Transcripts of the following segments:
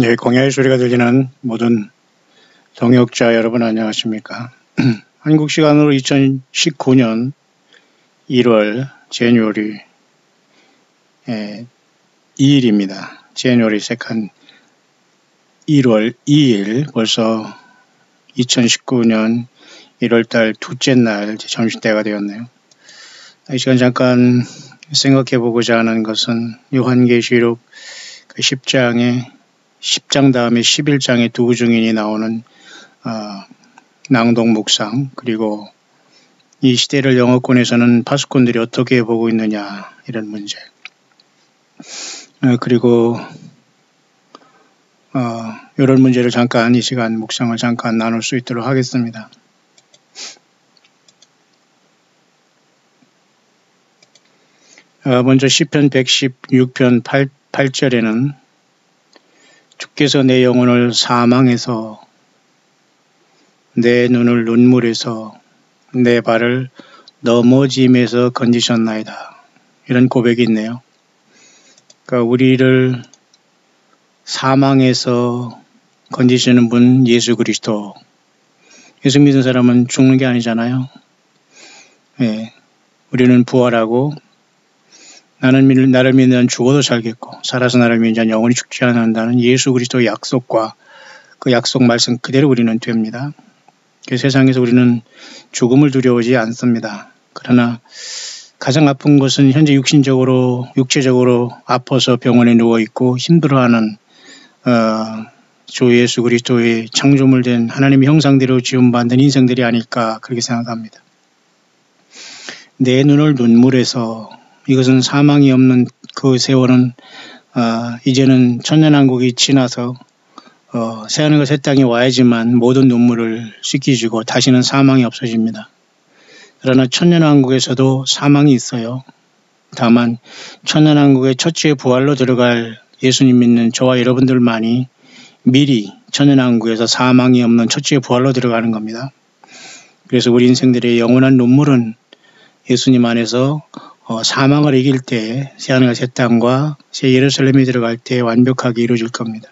예, 광야의 소리가 들리는 모든 동역자 여러분 안녕하십니까? 한국 시간으로 2019년 1월 제뉴어리 2일입니다. 제뉴어리 세컨 1월 2일 벌써 2019년 1월달 둘째 날 점심때가 되었네요. 이 시간 잠깐 생각해보고자 하는 것은 요한계시록 10장 다음에 11장에 두 증인이 나오는 낭독 묵상, 그리고 이 시대를 영어권에서는 파수꾼들이 어떻게 보고 있느냐 이런 문제, 그리고 이런 문제를 잠깐 이 시간 묵상을 잠깐 나눌 수 있도록 하겠습니다. 먼저 시편 116편 8절에는 주께서 내 영혼을 사망에서 내 눈을 눈물에서 내 발을 넘어짐에서 건지셨나이다. 이런 고백이 있네요. 그러니까 우리를 사망에서 건지시는 분 예수 그리스도. 예수 믿는 사람은 죽는 게 아니잖아요. 예, 우리는 부활하고 나를 믿는 죽어도 살겠고 살아서 나를 믿는 자는 영원히 죽지 않는다는 예수 그리스도의 약속과 그 약속 말씀 그대로 우리는 됩니다. 그 세상에서 우리는 죽음을 두려워하지 않습니다. 그러나 가장 아픈 것은 현재 육체적으로 아파서 병원에 누워있고 힘들어하는 주 예수 그리스도의 창조물 된 하나님의 형상대로 지음받은 인생들이 아닐까 그렇게 생각합니다. 내 눈을 눈물에서, 이것은 사망이 없는 그 세월은 이제는 천년왕국이 지나서 새하늘과 새 땅이 와야지만 모든 눈물을 씻기주고 다시는 사망이 없어집니다. 그러나 천년왕국에서도 사망이 있어요. 다만 천년왕국의 첫째 부활로 들어갈 예수님 믿는 저와 여러분들만이 미리 천년왕국에서 사망이 없는 첫째 부활로 들어가는 겁니다. 그래서 우리 인생들의 영원한 눈물은 예수님 안에서 사망을 이길 때 새하늘과 새 땅과 새 예루살렘에 들어갈 때 완벽하게 이루어질 겁니다.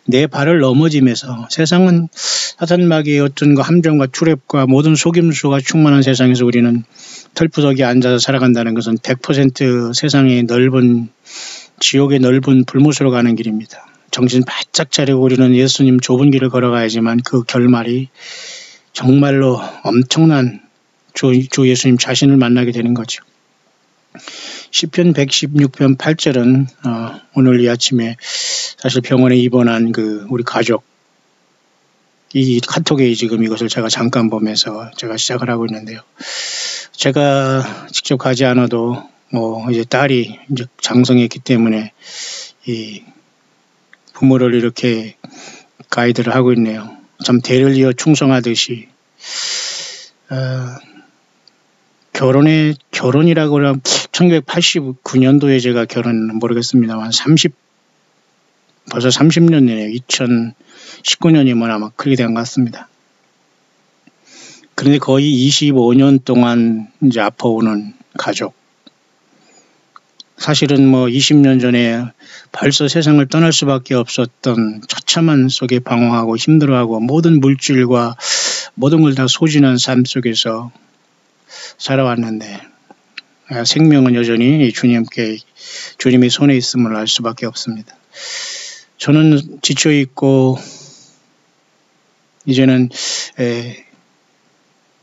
내 발을 넘어짐에서, 세상은 사탄마귀의 어떤 함정과 트랩과 모든 속임수가 충만한 세상에서 우리는 털푸석에 앉아서 살아간다는 것은 100% 세상의 넓은 지옥의 넓은 불못으로 가는 길입니다. 정신 바짝 차리고 우리는 예수님 좁은 길을 걸어가야지만 그 결말이 정말로 엄청난 주 예수님 자신을 만나게 되는 거죠. 시편 116편 8절은 오늘 이 아침에 사실 병원에 입원한 우리 가족, 이 카톡에 지금 이것을 제가 잠깐 보면서 제가 시작을 하고 있는데요. 제가 직접 가지 않아도 이제 딸이 이제 장성했기 때문에 이 부모를 이렇게 가이드를 하고 있네요. 참 대를 이어 충성하듯이 결혼이라고 하면 1989년도에 제가 결혼은 모르겠습니다만 벌써 30년 내에 2019년이면 아마 그렇게 된 것 같습니다. 그런데 거의 25년 동안 이제 아파오는 가족. 사실은 20년 전에 벌써 세상을 떠날 수밖에 없었던 처참한 속에 방황하고 힘들어하고 모든 물질과 모든 걸 다 소진한 삶 속에서 살아왔는데 생명은 여전히 주님의 손에 있음을 알 수밖에 없습니다. 저는 지쳐있고 이제는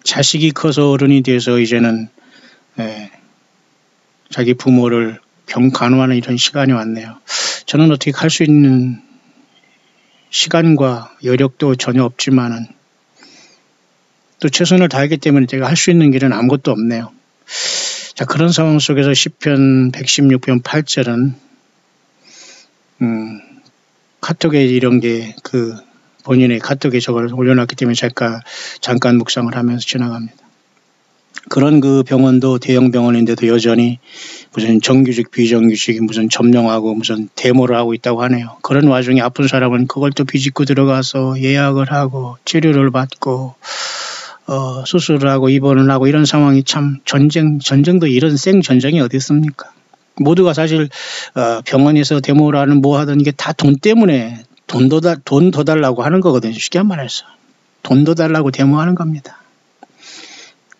자식이 커서 어른이 돼서 이제는 자기 부모를 간호하는 이런 시간이 왔네요. 저는 어떻게 할 수 있는 시간과 여력도 전혀 없지만은 또 최선을 다하기 때문에 제가 할 수 있는 길은 아무것도 없네요. 자, 그런 상황 속에서 시편 116편 8절은 카톡에 이런 게 본인의 카톡에 저걸 올려놨기 때문에 제가 잠깐 묵상을 하면서 지나갑니다. 그런 병원도 대형 병원인데도 여전히 무슨 정규직 비정규직이 무슨 점령하고 무슨 데모를 하고 있다고 하네요. 그런 와중에 아픈 사람은 그걸 또 비집고 들어가서 예약을 하고 치료를 받고 수술을 하고 입원을 하고 이런 상황이 참 전쟁도 이런 생전쟁이 어디 있습니까? 모두가 사실 병원에서 데모를 하는 뭐 하든 이게 다 돈 때문에 돈 더 달라고 하는 거거든요. 쉽게 말해서. 돈 더 달라고 데모하는 겁니다.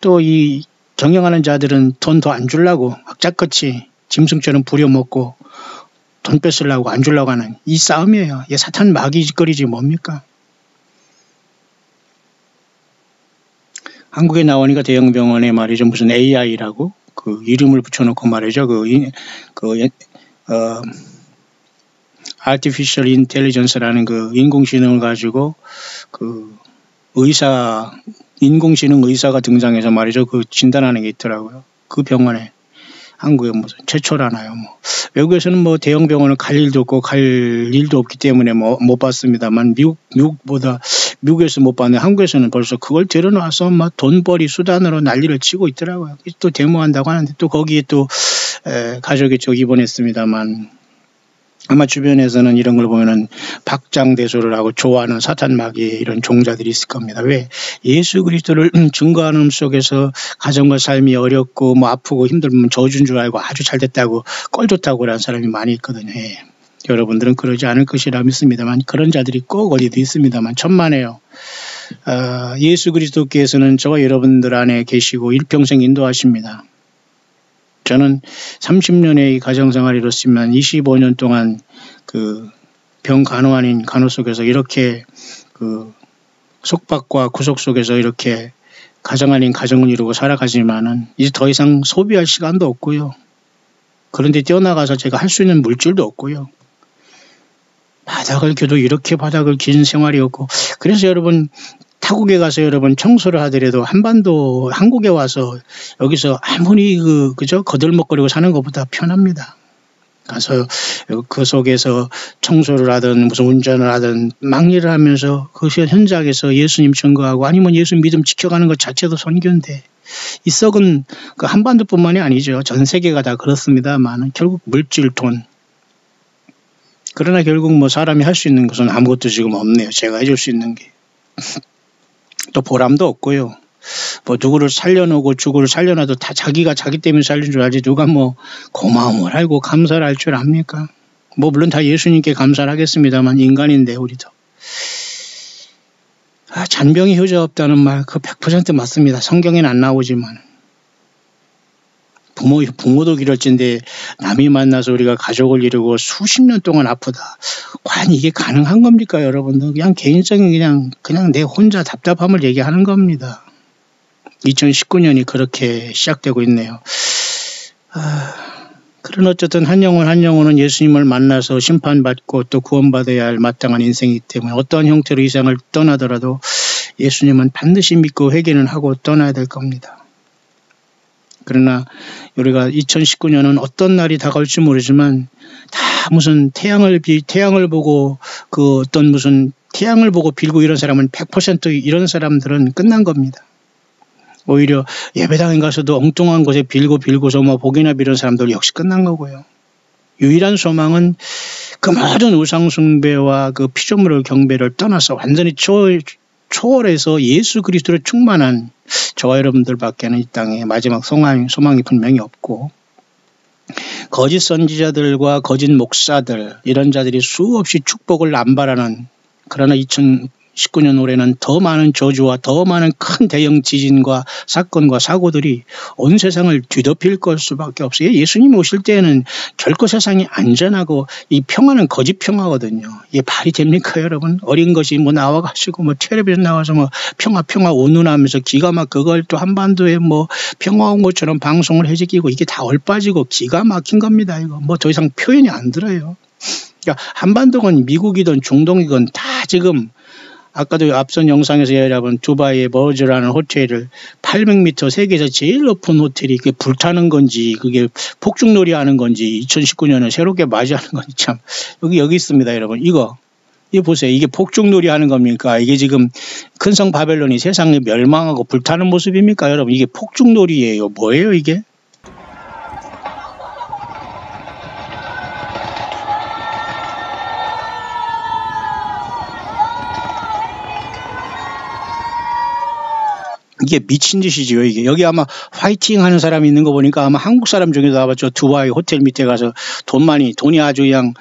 또 이 경영하는 자들은 돈 더 안 주려고 악착같이 짐승처럼 부려먹고 돈 뺏으려고 안 주려고 하는 이 싸움이에요. 이게 사탄 마귀 짓거리지 뭡니까? 한국에 나오니까 대형 병원에 말이죠. 무슨 AI라고 그 이름을 붙여놓고 말이죠. Artificial Intelligence라는 그 인공지능을 가지고 그 인공지능 의사가 등장해서 말이죠. 그 진단하는 게 있더라고요. 그 병원에. 한국에 무슨 최초라나요. 뭐 외국에서는 뭐 대형 병원을 갈 일도 없고 갈 일도 없기 때문에 뭐 못 봤습니다만 미국에서 못 봤는데 한국에서는 벌써 그걸 들여놔서 막 돈벌이 수단으로 난리를 치고 있더라고요. 또 데모한다고 하는데 또 거기에 또 가족이 쪽 입원했습니다만 아마 주변에서는 이런 걸 보면은 박장대소를 하고 좋아하는 사탄 마귀의 이런 종자들이 있을 겁니다. 왜? 예수 그리스도를 증거하는 속에서 가정과 삶이 어렵고 뭐 아프고 힘들면 저주인 줄 알고 아주 잘 됐다고 꼴 좋다고 그러는 사람이 많이 있거든요. 예. 여러분들은 그러지 않을 것이라 믿습니다만 그런 자들이 꼭 어디도 있습니다만 천만에요. 예수 그리스도께서는 저와 여러분들 안에 계시고 일평생 인도하십니다. 저는 30년의 가정생활을 이뤘지만 25년 동안 그 병 간호 아닌 간호 속에서 이렇게 그 속박과 구속 속에서 이렇게 가정 아닌 가정을 이루고 살아가지만은 이제 더 이상 소비할 시간도 없고요. 그런데 뛰어나가서 제가 할 수 있는 물질도 없고요. 바닥을 겨도 이렇게 바닥을 긴 생활이었고 그래서 여러분 타국에 가서 여러분 청소를 하더라도 한국에 와서 여기서 아무리 그저 거들먹거리고 사는 것보다 편합니다. 가서 그 속에서 청소를 하든 무슨 운전을 하든 막일을 하면서 그 현장에서 예수님 증거하고 아니면 예수 믿음 지켜가는 것 자체도 선교인데 이 썩은 그 한반도뿐만이 아니죠. 전 세계가 다 그렇습니다만 결국 물질 돈. 그러나 결국 뭐 사람이 할 수 있는 것은 아무것도 지금 없네요. 제가 해줄 수 있는 게. 또 보람도 없고요. 뭐 누구를 살려놓고 주구를 살려놔도 다 자기가 자기 때문에 살린 줄 알지 누가 뭐 고마움을 알고 감사를 할 줄 압니까? 뭐 물론 다 예수님께 감사를 하겠습니다만 인간인데 우리도. 잔병이 효자 없다는 말 그 100% 맞습니다. 성경에는 안 나오지만. 부모도 기럴진데 남이 만나서 우리가 가족을 이루고 수십 년 동안 아프다. 과연 이게 가능한 겁니까, 여러분들? 그냥 개인적인 그냥 내 혼자 답답함을 얘기하는 겁니다. 2019년이 그렇게 시작되고 있네요. 그런 어쨌든 한 영혼은 예수님을 만나서 심판받고 또 구원받아야 할 마땅한 인생이기 때문에 어떠한 형태로 이 세상을 떠나더라도 예수님은 반드시 믿고 회개는 하고 떠나야 될 겁니다. 그러나 우리가 2019년은 어떤 날이 다가올지 모르지만 다 무슨 태양을 보고 그 어떤 무슨 태양을 보고 빌고 이런 사람은 100% 이런 사람들은 끝난 겁니다. 오히려 예배당에 가서도 엉뚱한 곳에 빌고서 뭐 복이나 비는 사람들 역시 끝난 거고요. 유일한 소망은 그 모든 우상 숭배와 그 피조물의 경배를 떠나서 완전히 초월해서 예수 그리스도로 충만한 저와 여러분들밖에는 이 땅에 마지막 소망이 분명히 없고 거짓 선지자들과 거짓 목사들 이런 자들이 수없이 축복을 남발하는 그러나 2019년 올해는 더 많은 저주와 더 많은 큰 대형 지진과 사건과 사고들이 온 세상을 뒤덮일 것 수밖에 없어요. 예수님 오실 때에는 결코 세상이 안전하고 이 평화는 거짓 평화거든요. 이게 말이 됩니까, 여러분? 어린 것이 뭐 나와가지고 뭐 텔레비전 나와서 뭐 평화 운운하면서 기가 막 그걸 또 한반도에 뭐 평화 온 것처럼 방송을 해지키고 이게 다 얼빠지고 기가 막힌 겁니다. 이거 뭐 더 이상 표현이 안 들어요. 그러니까 한반도건 미국이든 중동이건 다 지금 아까도 앞선 영상에서 여러분 두바이의 버즈라는 호텔을 800m 세계에서 제일 높은 호텔이 그게 불타는 건지 그게 폭죽놀이 하는 건지 2019년을 새롭게 맞이하는 건지 참 여기 있습니다, 여러분. 이거 보세요. 이게 폭죽놀이 하는 겁니까? 이게 지금 큰 성 바벨론이 세상에 멸망하고 불타는 모습입니까, 여러분? 이게 폭죽놀이예요. 뭐예요, 이게? 이게 미친 짓이지요, 이게. 여기 아마 화이팅 하는 사람이 있는 거 보니까 아마 한국 사람 중에도 아마 저 두바이 호텔 밑에 가서 돈이 아주 그냥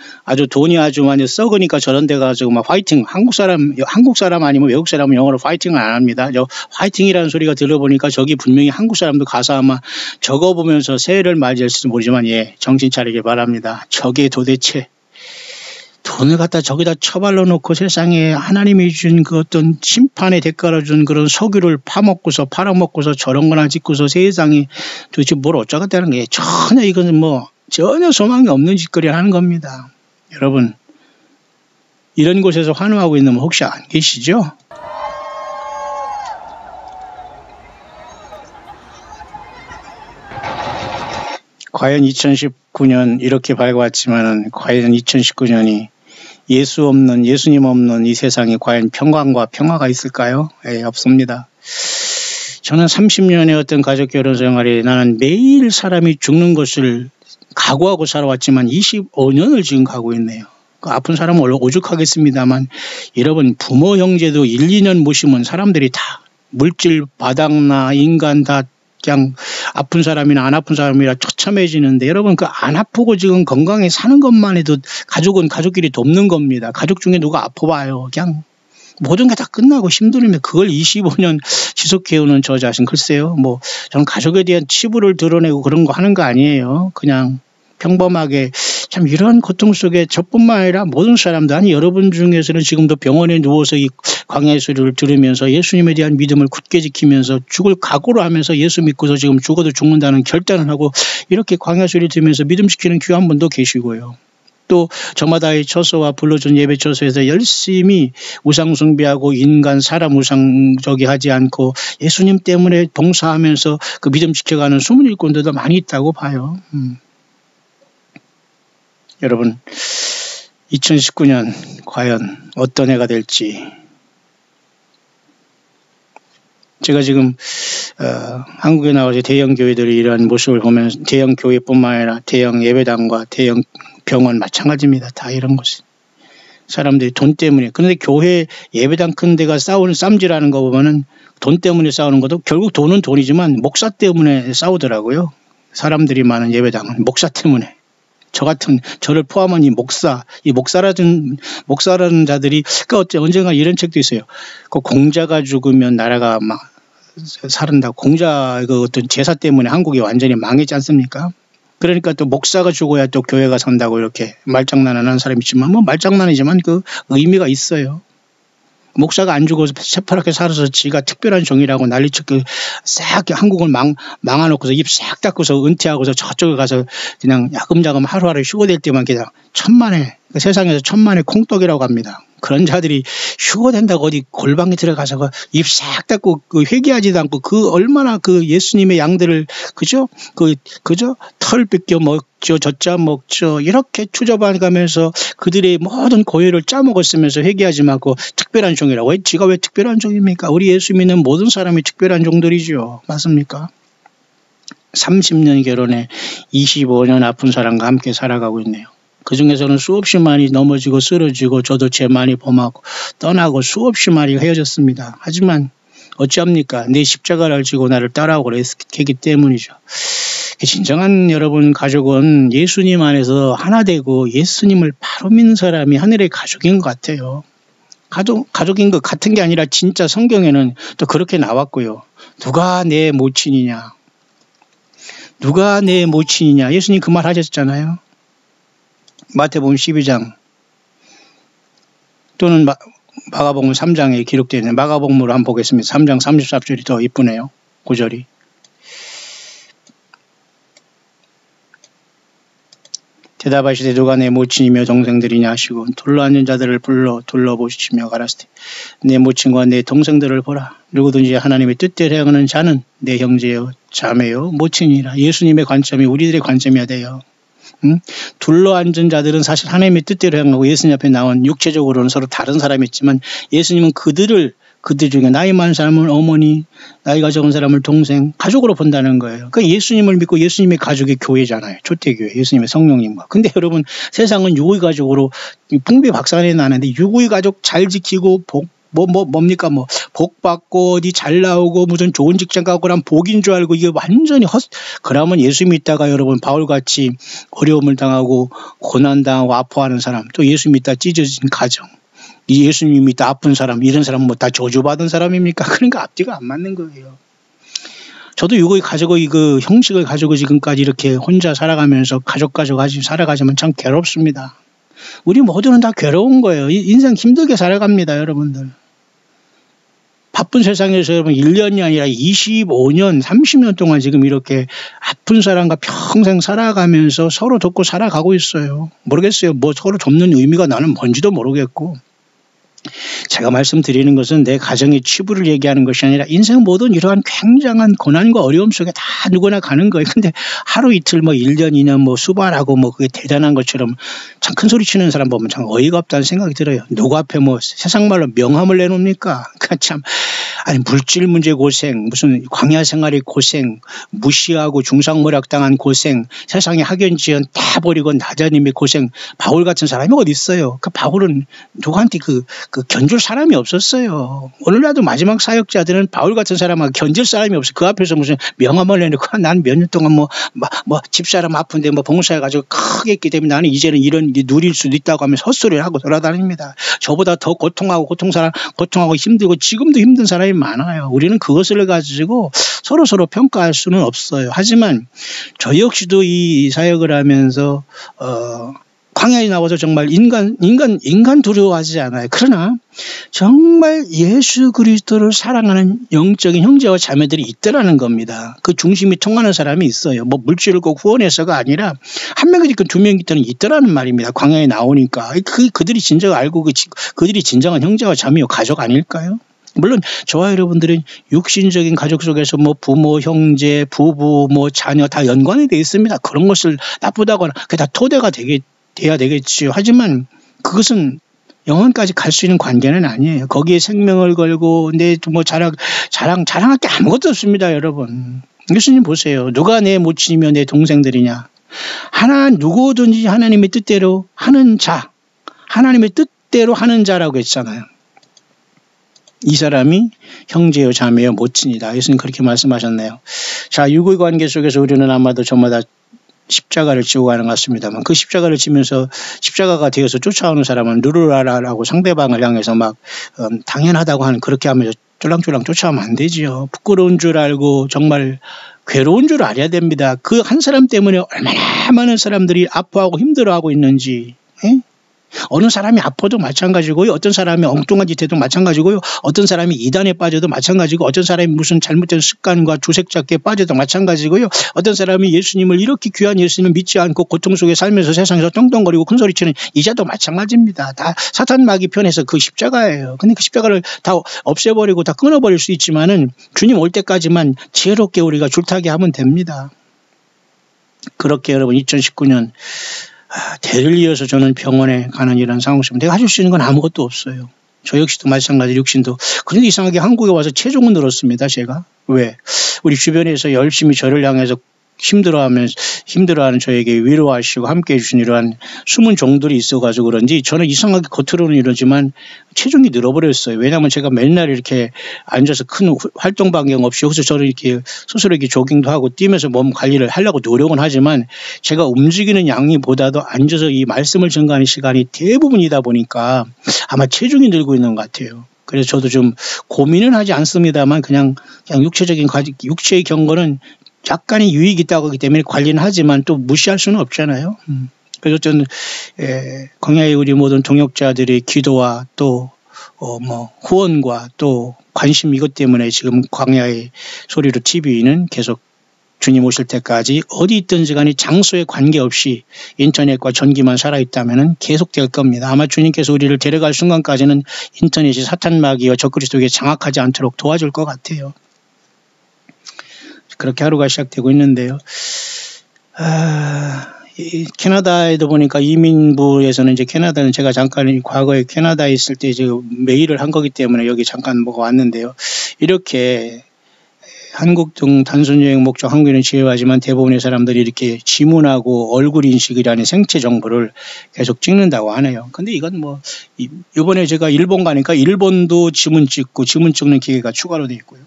돈이 아주 많이 썩으니까 저런 데 가서 막 화이팅, 한국 사람 아니면 외국 사람은 영어로 화이팅을 안 합니다. 저 화이팅이라는 소리가 들어보니까 저기 분명히 한국 사람도 가서 아마 저거 보면서 새해를 맞이했을지 모르지만 예, 정신 차리길 바랍니다. 저게 도대체 돈을 갖다 저기다 처발로 놓고 세상에 하나님이 준 그 어떤 심판의 대가로 준 그런 석유를 파먹고서 팔아먹고서 저런 거나 짓고서 세상에 도대체 뭘 어쩌겠다는 게 전혀 이거는 전혀 소망이 없는 짓거리를 하는 겁니다. 여러분, 이런 곳에서 환호하고 있는 분 혹시 안 계시죠? 과연 2019년 이렇게 밝았지만은 과연 2019년이 예수님 없는 이 세상에 과연 평강과 평화가 있을까요? 예, 없습니다. 저는 30년의 어떤 가족 결혼 생활에 나는 매일 사람이 죽는 것을 각오하고 살아왔지만 25년을 지금 가고 있네요. 그 아픈 사람은 오죽하겠습니다만 여러분 부모 형제도 1, 2년 모시면 사람들이 다 물질 바닥나 인간 다 그냥 아픈 사람이나 안 아픈 사람이라 처참해지는데 여러분 그 안 아프고 지금 건강히 사는 것만 해도 가족은 가족끼리 돕는 겁니다. 가족 중에 누가 아파봐요. 그냥 모든 게 다 끝나고 힘들면 그걸 25년 지속해오는 저 자신 글쎄요. 저는 가족에 대한 치부를 드러내고 그런 거 하는 거 아니에요. 그냥 평범하게 참 이런 고통 속에 저뿐만 아니라 모든 사람들 아니 여러분 중에서는 지금도 병원에 누워서 이 광야의 소리를 들으면서 예수님에 대한 믿음을 굳게 지키면서 죽을 각오로 하면서 예수 믿고서 지금 죽어도 죽는다는 결단을 하고 이렇게 광야 소리 들으면서 믿음 지키는 귀한 분도 계시고요. 또 저마다의 처소와 불러준 예배 처소에서 열심히 우상 숭배하고 인간 사람 우상 하지 않고 예수님 때문에 봉사하면서 그 믿음 지켜가는 숨은 일꾼들도 많이 있다고 봐요. 여러분 2019년 과연 어떤 해가 될지 제가 지금 한국에 나와서 대형 교회들이 이러한 모습을 보면 대형 교회뿐만 아니라 대형 예배당과 대형 병원 마찬가지입니다. 다 이런 것이 사람들이 돈 때문에 그런데 교회 예배당 큰 데가 싸우는 쌈질하는 거 보면은 돈 때문에 싸우는 것도 결국 돈은 돈이지만 목사 때문에 싸우더라고요. 사람들이 많은 예배당은 목사 때문에 저를 포함한 이 목사라는 자들이, 언젠가 이런 책도 있어요. 그 공자가 죽으면 나라가 막 살은다. 공자 그 어떤 제사 때문에 한국이 완전히 망했지 않습니까? 그러니까 또 목사가 죽어야 또 교회가 산다고 이렇게 말장난을 하는 사람이 있지만 말장난이지만 그 의미가 있어요. 목사가 안 죽어서 새파랗게 살아서 지가 특별한 종이라고 난리쳤고 싹 한국을 망아놓고서 입 싹 닫고서 은퇴하고서 저쪽에 가서 그냥 야금야금 하루하루 휴거될 때만 그냥 세상에서 천만의 콩떡이라고 합니다. 그런 자들이 휴거된다고 어디 골방에 들어가서 입 싹 닫고 회개하지도 않고 얼마나 예수님의 양들을 그저 털 뺏겨 먹죠, 젖자 먹죠 이렇게 추접해가면서 그들의 모든 고유를 짜먹었으면서 회개하지 말고 특별한 종이라고. 지가 왜 특별한 종입니까? 우리 예수 믿는 모든 사람이 특별한 종들이죠. 맞습니까? 30년 결혼에 25년 아픈 사람과 함께 살아가고 있네요. 그 중에서는 수없이 많이 넘어지고 쓰러지고 저도 죄 많이 범하고 떠나고 수없이 많이 헤어졌습니다. 하지만 어찌합니까? 내 십자가를 지고 나를 따라오고 그랬기 때문이죠. 진정한 여러분 가족은 예수님 안에서 하나 되고 예수님을 바로 믿는 사람이 하늘의 가족인 것 같아요. 가족인 것 같은 게 아니라 진짜 성경에는 또 그렇게 나왔고요. 누가 내 모친이냐? 예수님 그 말 하셨잖아요. 마태복음 12장 또는 마가복음 3장에 기록되어 있는 마가복음으로 한번 보겠습니다. 3장 34절이 더 이쁘네요. 9절이. 대답하시되 누가 내 모친이며 동생들이냐 하시고 둘러앉은 자들을 불러 둘러보시며 가라사대 내 모친과 내 동생들을 보라. 누구든지 하나님의 뜻대로 행하는 자는 내 형제요 자매요 모친이라. 예수님의 관점이 우리들의 관점이어야 돼요. 둘러앉은 자들은 사실 하나님의 뜻대로 행하고 예수님 앞에 나온 육체적으로는 서로 다른 사람이지만 예수님은 그들 중에 나이 많은 사람은 어머니, 나이가 적은 사람을 동생, 가족으로 본다는 거예요. 그러니까 예수님을 믿고 예수님의 가족이 교회잖아요. 초대교회, 예수님의 성령님과. 근데 여러분 세상은 유구의 가족으로 풍비박산이 나는데 유구의 가족 잘 지키고 뭡니까 복 받고 어디 잘 나오고 무슨 좋은 직장 가고 그럼 복인 줄 알고 이게 완전히 그러면 예수 믿다가 여러분 바울같이 어려움을 당하고 고난당하고 아파하는 사람 또 예수 믿다 찢어진 가정 이 예수님 믿다 아픈 사람 이런 사람은 뭐 다 저주받은 사람입니까? 그러니까 앞뒤가 안 맞는 거예요. 저도 이거 가지고 그 형식을 가지고 지금까지 이렇게 혼자 살아가면서 가족 살아가지만 참 괴롭습니다. 우리 모두는 다 괴로운 거예요. 인생 힘들게 살아갑니다, 여러분들. 바쁜 세상에서 여러분 1년이 아니라 25년, 30년 동안 지금 이렇게 아픈 사람과 평생 살아가면서 서로 돕고 살아가고 있어요. 모르겠어요. 뭐 서로 돕는 의미가 나는 뭔지도 모르겠고. 제가 말씀드리는 것은 내 가정의 치부를 얘기하는 것이 아니라 인생 모든 이러한 굉장한 고난과 어려움 속에 다 누구나 가는 거예요. 근데 하루 이틀 뭐 1년, 2년 뭐 수발하고 뭐 그게 대단한 것처럼 참 큰 소리 치는 사람 보면 참 어이가 없다는 생각이 들어요. 누구 앞에 뭐 세상 말로 명함을 내놓습니까? 참 아니 물질 문제 고생, 무슨 광야 생활의 고생, 무시하고 중상모략 당한 고생, 세상에 학연 지연 다 버리고 나자님의 고생, 바울 같은 사람이 어디 있어요? 그 바울은 누구한테 그 견줄 사람이 없었어요. 오늘날도 마지막 사역자들은 바울 같은 사람하고 견줄 사람이 없어. 그 앞에서 무슨 명함을 내놓고 난 몇 년 동안 뭐 집사람 아픈데 뭐 봉사해가지고 크게 했기 때문에 나는 이제는 이런 누릴 수도 있다고 하면서 헛소리를 하고 돌아다닙니다. 저보다 더 고통하고 힘들고 지금도 힘든 사람이 많아요. 우리는 그것을 가지고 서로 평가할 수는 없어요. 하지만 저 역시도 이 사역을 하면서 광야에 나와서 정말 인간 두려워하지 않아요. 그러나 정말 예수 그리스도를 사랑하는 영적인 형제와 자매들이 있더라는 겁니다. 그 중심이 통하는 사람이 있어요. 뭐 물질을 꼭 후원해서가 아니라 한 명이 있건 두 명이 있더라는 말입니다. 광야에 나오니까 그들이 진정 알고 그들이 진정한 형제와 자매요 가족 아닐까요? 물론 저와 여러분들은 육신적인 가족 속에서 뭐 부모, 형제, 부부, 뭐 자녀 다 연관이 되어 있습니다. 그런 것을 나쁘다거나 그게 다 토대가 돼야 되겠지요. 하지만 그것은 영원까지 갈 수 있는 관계는 아니에요. 거기에 생명을 걸고 내 뭐 자랑할 게 아무것도 없습니다, 여러분. 예수님 보세요. 누가 내 모친이며 내 동생들이냐. 누구든지 하나님의 뜻대로 하는 자, 하나님의 뜻대로 하는 자라고 했잖아요. 이 사람이 형제요 자매요 모친이다. 예수님 그렇게 말씀하셨네요. 자, 유구 관계 속에서 우리는 아마도 저마다 십자가를 지고 가는 것 같습니다만 그 십자가를 지면서 십자가가 되어서 쫓아오는 사람은 누르라라고 상대방을 향해서 막 당연하다고 하는 그렇게 하면서 쫄랑쫄랑 쫓아오면 안 되지요. 부끄러운 줄 알고 정말 괴로운 줄 알아야 됩니다. 그 한 사람 때문에 얼마나 많은 사람들이 아파하고 힘들어하고 있는지. 에? 어느 사람이 아파도 마찬가지고요. 어떤 사람이 엉뚱한 짓 해도 마찬가지고요. 어떤 사람이 이단에 빠져도 마찬가지고 어떤 사람이 무슨 잘못된 습관과 주색잡기에 빠져도 마찬가지고요. 어떤 사람이 예수님을 이렇게 귀한 예수님을 믿지 않고 고통 속에 살면서 세상에서 떵떵거리고 큰소리치는 이자도 마찬가지입니다. 다 사탄 마귀 편에서 그 십자가예요. 근데 그 십자가를 다 없애버리고 다 끊어버릴 수 있지만은 주님 올 때까지만 지혜롭게 우리가 줄타기 하면 됩니다. 그렇게 여러분 2019년 대를 이어서 저는 병원에 가는 이런 상황 속에 내가 하실 수 있는 건 아무것도 없어요. 저 역시도 마찬가지로 육신도. 그런데 이상하게 한국에 와서 체중은 늘었습니다. 제가. 왜? 우리 주변에서 열심히 저를 향해서 힘들어하는 저에게 위로하시고 함께해 주신 이러한 숨은 종들이 있어가지고 그런지 저는 이상하게 겉으로는 이러지만 체중이 늘어버렸어요. 왜냐하면 제가 맨날 이렇게 앉아서 큰 활동 반경 없이 여기서 저를 이렇게 스스로 이렇게 조깅도 하고 뛰면서 몸 관리를 하려고 노력은 하지만 제가 움직이는 양이보다도 앉아서 이 말씀을 전가하는 시간이 대부분이다 보니까 아마 체중이 늘고 있는 것 같아요. 그래서 저도 좀 고민은 하지 않습니다만 그냥 육체의 경건은 약간의 유익이 있다고 하기 때문에 관리는 하지만 또 무시할 수는 없잖아요. 그래서 저는 광야의 우리 모든 동역자들의 기도와 또 후원과 또 관심 이것 때문에 지금 광야의 소리로 TV는 계속 주님 오실 때까지 어디 있든지 간에 장소에 관계없이 인터넷과 전기만 살아있다면 계속 될 겁니다. 아마 주님께서 우리를 데려갈 순간까지는 인터넷이 사탄 마귀와 적그리스도에게 장악하지 않도록 도와줄 것 같아요. 그렇게 하루가 시작되고 있는데요. 캐나다에도 보니까 이민부에서는 이제 캐나다는 제가 잠깐 과거에 캐나다에 있을 때 이제 메일을 한 거기 때문에 여기 잠깐 왔는데요. 이렇게 한국 등 단순 여행 목적 항공기는 제외하지만 대부분의 사람들이 이렇게 지문하고 얼굴 인식이라는 생체 정보를 계속 찍는다고 하네요. 근데 이건 뭐 이번에 제가 일본 가니까 일본도 지문 찍고 지문 찍는 기계가 추가로 돼 있고요.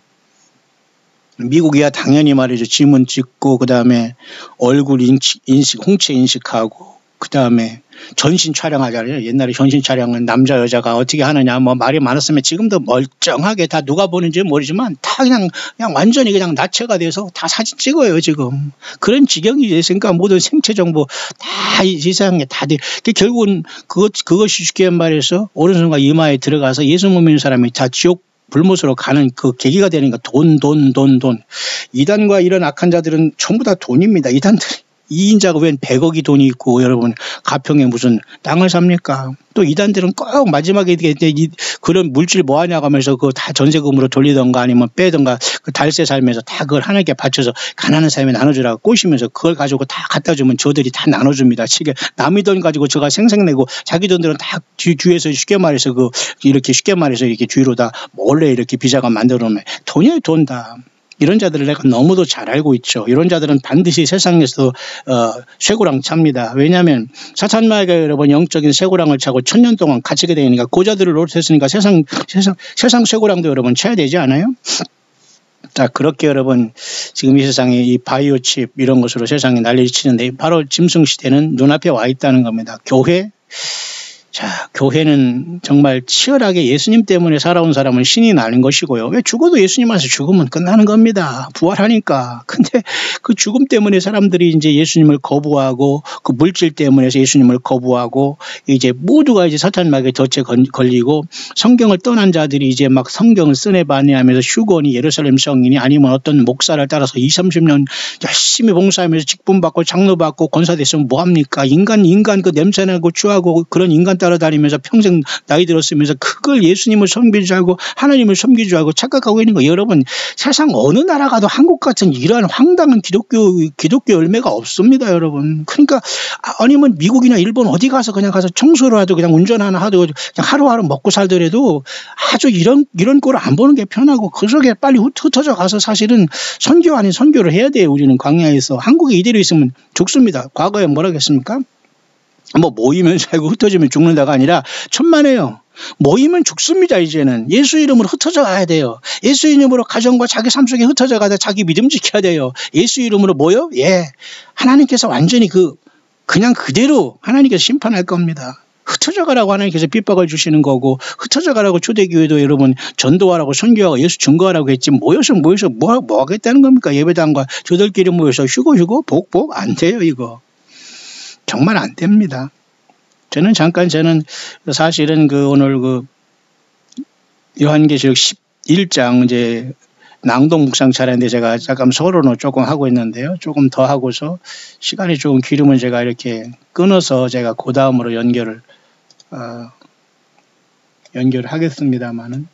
미국이야 당연히 말이죠. 지문 찍고 그다음에 얼굴 인식, 홍채 인식하고 그다음에 전신 촬영하잖아요. 옛날에 전신 촬영은 남자 여자가 어떻게 하느냐 뭐 말이 많았으면 지금도 멀쩡하게 다 누가 보는지 모르지만 다 그냥 완전히 그냥 나체가 돼서 다 사진 찍어요 지금. 그런 지경이 됐으니까 모든 생체 정보 다 이 세상에 다 돼. 결국은 그것이 쉽게 말해서 오른손과 이마에 들어가서 예수 못 믿는 사람이 다 지옥 불못으로 가는 그 계기가 되니까 돈. 이단과 이런 악한 자들은 전부 다 돈입니다. 이단들이. 2인자가 웬 100억이 돈이 있고 여러분 가평에 무슨 땅을 삽니까? 또 이단들은 꼭 마지막에 그런 물질 뭐하냐고 하면서 그거 다 전세금으로 돌리던가 아니면 빼던가 그 달세 살면서 다 그걸 하나님께 바쳐서 가난한 사람에 나눠주라고 꼬시면서 그걸 가지고 다 갖다 주면 저들이 다 나눠줍니다. 남의 돈 가지고 저가 생색내고 자기 돈들은 다 뒤에서 쉽게 말해서 이렇게 쉽게 말해서 이렇게 뒤로 다 몰래 이렇게 비자가 만들어 놓으면 돈이에요 돈 다. 이런 자들을 내가 너무도 잘 알고 있죠. 이런 자들은 반드시 세상에서 쇠고랑 찹니다. 왜냐하면 사탄마귀가 여러분 영적인 쇠고랑을 차고 1000년 동안 갇히게 되니까 그 자들을 노릇했으니까 세상 쇠고랑도 여러분 쳐야 되지 않아요? 자, 그렇게 여러분 지금 이 세상에 이 바이오 칩 이런 것으로 세상에 난리를 치는데 바로 짐승 시대는 눈앞에 와 있다는 겁니다. 교회. 자, 교회는 정말 치열하게 예수님 때문에 살아온 사람은 신이 나는 것이고요. 왜 죽어도 예수님 안에서 죽으면 끝나는 겁니다. 부활하니까. 근데 그 죽음 때문에 사람들이 이제 예수님을 거부하고 그 물질 때문에 예수님을 거부하고 이제 모두가 이제 사탄마귀에 덫에 걸리고 성경을 떠난 자들이 이제 막 성경을 쓰네 반해하면서 휴거니 예루살렘 성인이 아니면 어떤 목사를 따라서 20-30년 열심히 봉사하면서 직분받고 장로받고 권사됐으면 뭐합니까? 인간 그 냄새나고 추하고 그런 인간 따라다니면서 평생 나이 들었으면서 그걸 예수님을 섬길 줄 알고 하나님을 섬길 줄 알고 착각하고 있는 거. 여러분 세상 어느 나라 가도 한국 같은 이러한 황당한 기독교 열매가 없습니다 여러분. 그러니까 아니면 미국이나 일본 어디 가서 그냥 가서 청소를 하도 그냥 운전 하나 하도 그냥 하루하루 먹고 살더라도 아주 이런 꼴을 안 보는 게 편하고 그 속에 빨리 흩어져 가서 사실은 선교 아닌 선교를 해야 돼요. 우리는 광야에서. 한국에 이대로 있으면 죽습니다. 과거에 뭐라겠습니까? 뭐 모이면 살고 흩어지면 죽는다가 아니라 천만에요. 모이면 죽습니다. 이제는 예수 이름으로 흩어져 가야 돼요. 예수 이름으로 가정과 자기 삶 속에 흩어져 가다 자기 믿음 지켜야 돼요. 예수 이름으로 뭐요? 예, 하나님께서 완전히 그냥 그대로 하나님께서 심판할 겁니다. 흩어져 가라고 하나님께서 핍박을 주시는 거고 흩어져 가라고 초대교회도 여러분 전도하라고 선교하고 예수 증거하라고 했지 모여서 뭐 하겠다는 겁니까? 예배당과 저들끼리 모여서 휴고 복 안 돼요 이거. 정말 안 됩니다. 저는 사실은 오늘 요한계시록 11장 이제 낭독 묵상 차례인데 제가 잠깐 서론을 조금 하고 있는데요. 조금 더 하고서 시간이 조금 길으면 제가 이렇게 끊어서 제가 그 다음으로 연결을 하겠습니다만은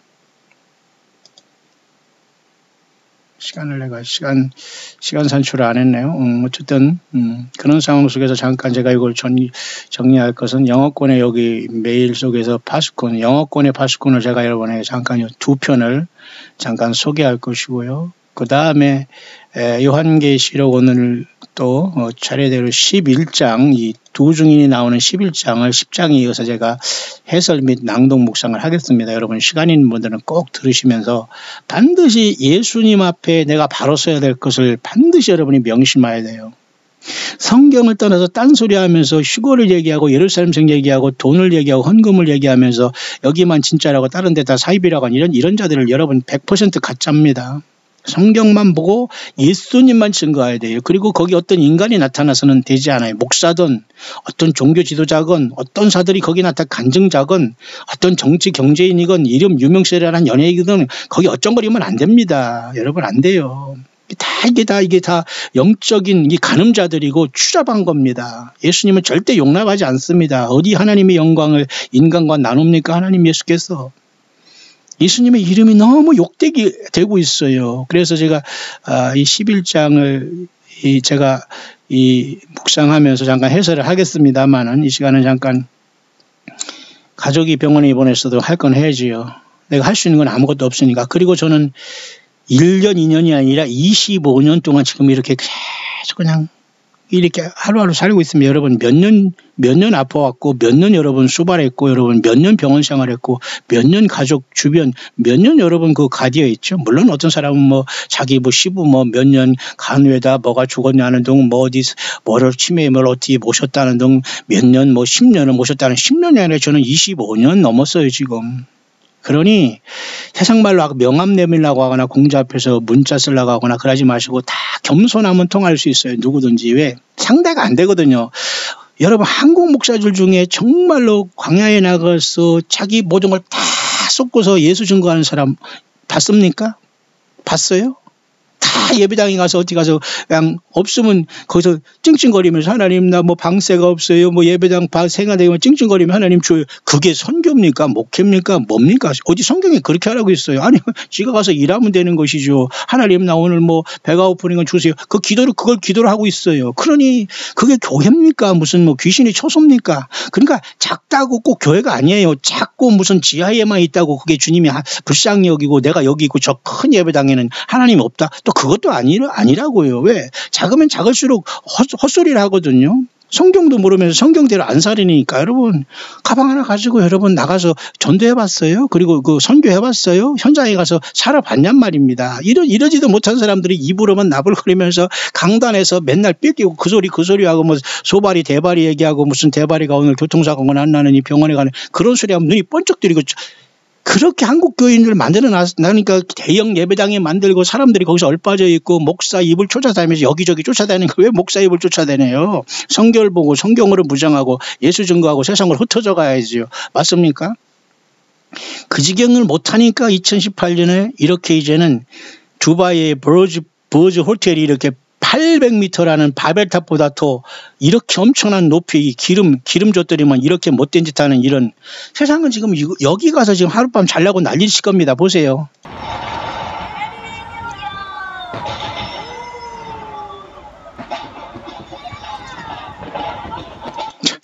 시간 산출을 안 했네요. 어쨌든, 그런 상황 속에서 잠깐 제가 이걸 정리할 것은 영어권의 여기 메일 속에서 영어권의 파수꾼을 제가 여러분에게 잠깐 두 편을 잠깐 소개할 것이고요. 그 다음에 요한계시록 오늘 또 차례대로 11장 이 두 증인이 나오는 11장을 10장에 이어서 제가 해설 및 낭독 묵상을 하겠습니다. 여러분 시간 있는 분들은 꼭 들으시면서 반드시 예수님 앞에 내가 바로 서야 될 것을 반드시 여러분이 명심해야 돼요. 성경을 떠나서 딴소리 하면서 휴거를 얘기하고 예루살렘성 얘기하고 돈을 얘기하고 헌금을 얘기하면서 여기만 진짜라고 다른 데 다 사입이라고 하는 이런 자들을 여러분 100% 가짜입니다. 성경만 보고 예수님만 증거해야 돼요. 그리고 거기 어떤 인간이 나타나서는 되지 않아요. 목사든 어떤 종교 지도자건 어떤 사들이 거기 나타나 간증자건 어떤 정치 경제인이건 이름 유명세라는 연예인이든 거기 어쩡거리면 안 됩니다. 여러분 안 돼요. 이게 다 영적인 간음자들이고 추잡한 겁니다. 예수님은 절대 용납하지 않습니다. 어디 하나님의 영광을 인간과 나눕니까? 하나님 예수께서. 예수님의 이름이 너무 욕되게 되고 있어요. 그래서 제가 이 11장을 제가 묵상하면서 잠깐 해설을 하겠습니다만은 이 시간은 잠깐 가족이 병원에 입원했어도 할 건 해야지요. 내가 할 수 있는 건 아무것도 없으니까. 그리고 저는 1년, 2년이 아니라 25년 동안 지금 이렇게 계속 그냥 이렇게 하루하루 살고 있으면 여러분 몇 년 아파왔고, 몇 년 여러분 수발했고, 여러분 몇 년 병원 생활했고, 몇 년 가족 주변, 몇 년 여러분 그 가디어 있죠. 물론 어떤 사람은 뭐 자기 뭐 시부 뭐 몇 년 간후에다 뭐가 죽었냐는 등 뭐 어디 뭐를 치매에 뭘 어떻게 모셨다는 등 몇 년 뭐 10년을 모셨다는 10년이 아니라 저는 25년 넘었어요 지금. 그러니 세상 말로 명함 내밀라고 하거나 공자 앞에서 문자 쓰려고 하거나 그러지 마시고 다 겸손하면 통할 수 있어요. 누구든지. 왜? 상대가 안 되거든요. 여러분 한국 목사들 중에 정말로 광야에 나가서 자기 모든 걸 다 쏟고서 예수 증거하는 사람 봤습니까? 봤어요? 다 예배당에 가서 어디 가서 그냥 없으면 거기서 찡찡거리면서 하나님 나 뭐 방세가 없어요. 뭐 예배당 생활되면 찡찡거리면 하나님 줘요. 그게 선교입니까? 목회입니까? 뭡니까? 어디 성경에 그렇게 하라고 있어요. 아니 지가 가서 일하면 되는 것이죠. 하나님 나 오늘 뭐 배가 고프니까 주세요. 그걸 기도를 하고 있어요. 그러니 그게 교회입니까? 무슨 뭐 귀신이 초소입니까? 그러니까 작다고 꼭 교회가 아니에요. 작고 무슨 지하에만 있다고 그게 주님이 불쌍히 여기고 내가 여기 있고 저 큰 예배당에는 하나님이 없다. 또 그것도 아니라고요. 왜? 작으면 작을수록 헛소리를 하거든요. 성경도 모르면서 성경대로 안 살으니까 여러분 가방 하나 가지고 여러분 나가서 전도해봤어요? 그리고 그 선교해봤어요? 현장에 가서 살아봤냔 말입니다. 이러지도 못한 사람들이 입으로만 나불거리면서 강단에서 맨날 삐끼고 그 소리 하고 뭐 소발이 대발이 얘기하고 무슨 대발이가 오늘 교통사고가 안 나느니 병원에 가는 그런 소리 하면 눈이 번쩍 뜨리고 그렇게 한국 교인들 만들어 놨으니까 대형 예배당에 만들고 사람들이 거기서 얼빠져 있고 목사 입을 쫓아다니면서 여기저기 쫓아다니는 거 왜 목사 입을 쫓아다녀요? 성경을 보고 성경으로 무장하고 예수 증거하고 세상으로 흩어져 가야지요. 맞습니까? 그 지경을 못하니까 2018년에 이렇게 이제는 두바이의 버즈 호텔이 이렇게 800m라는 바벨탑보다 더 이렇게 엄청난 높이 기름 줬더니만 이렇게 못된 짓 하는 이런 세상은 지금 여기 가서 지금 하룻밤 잘라고 난리칠 겁니다. 보세요.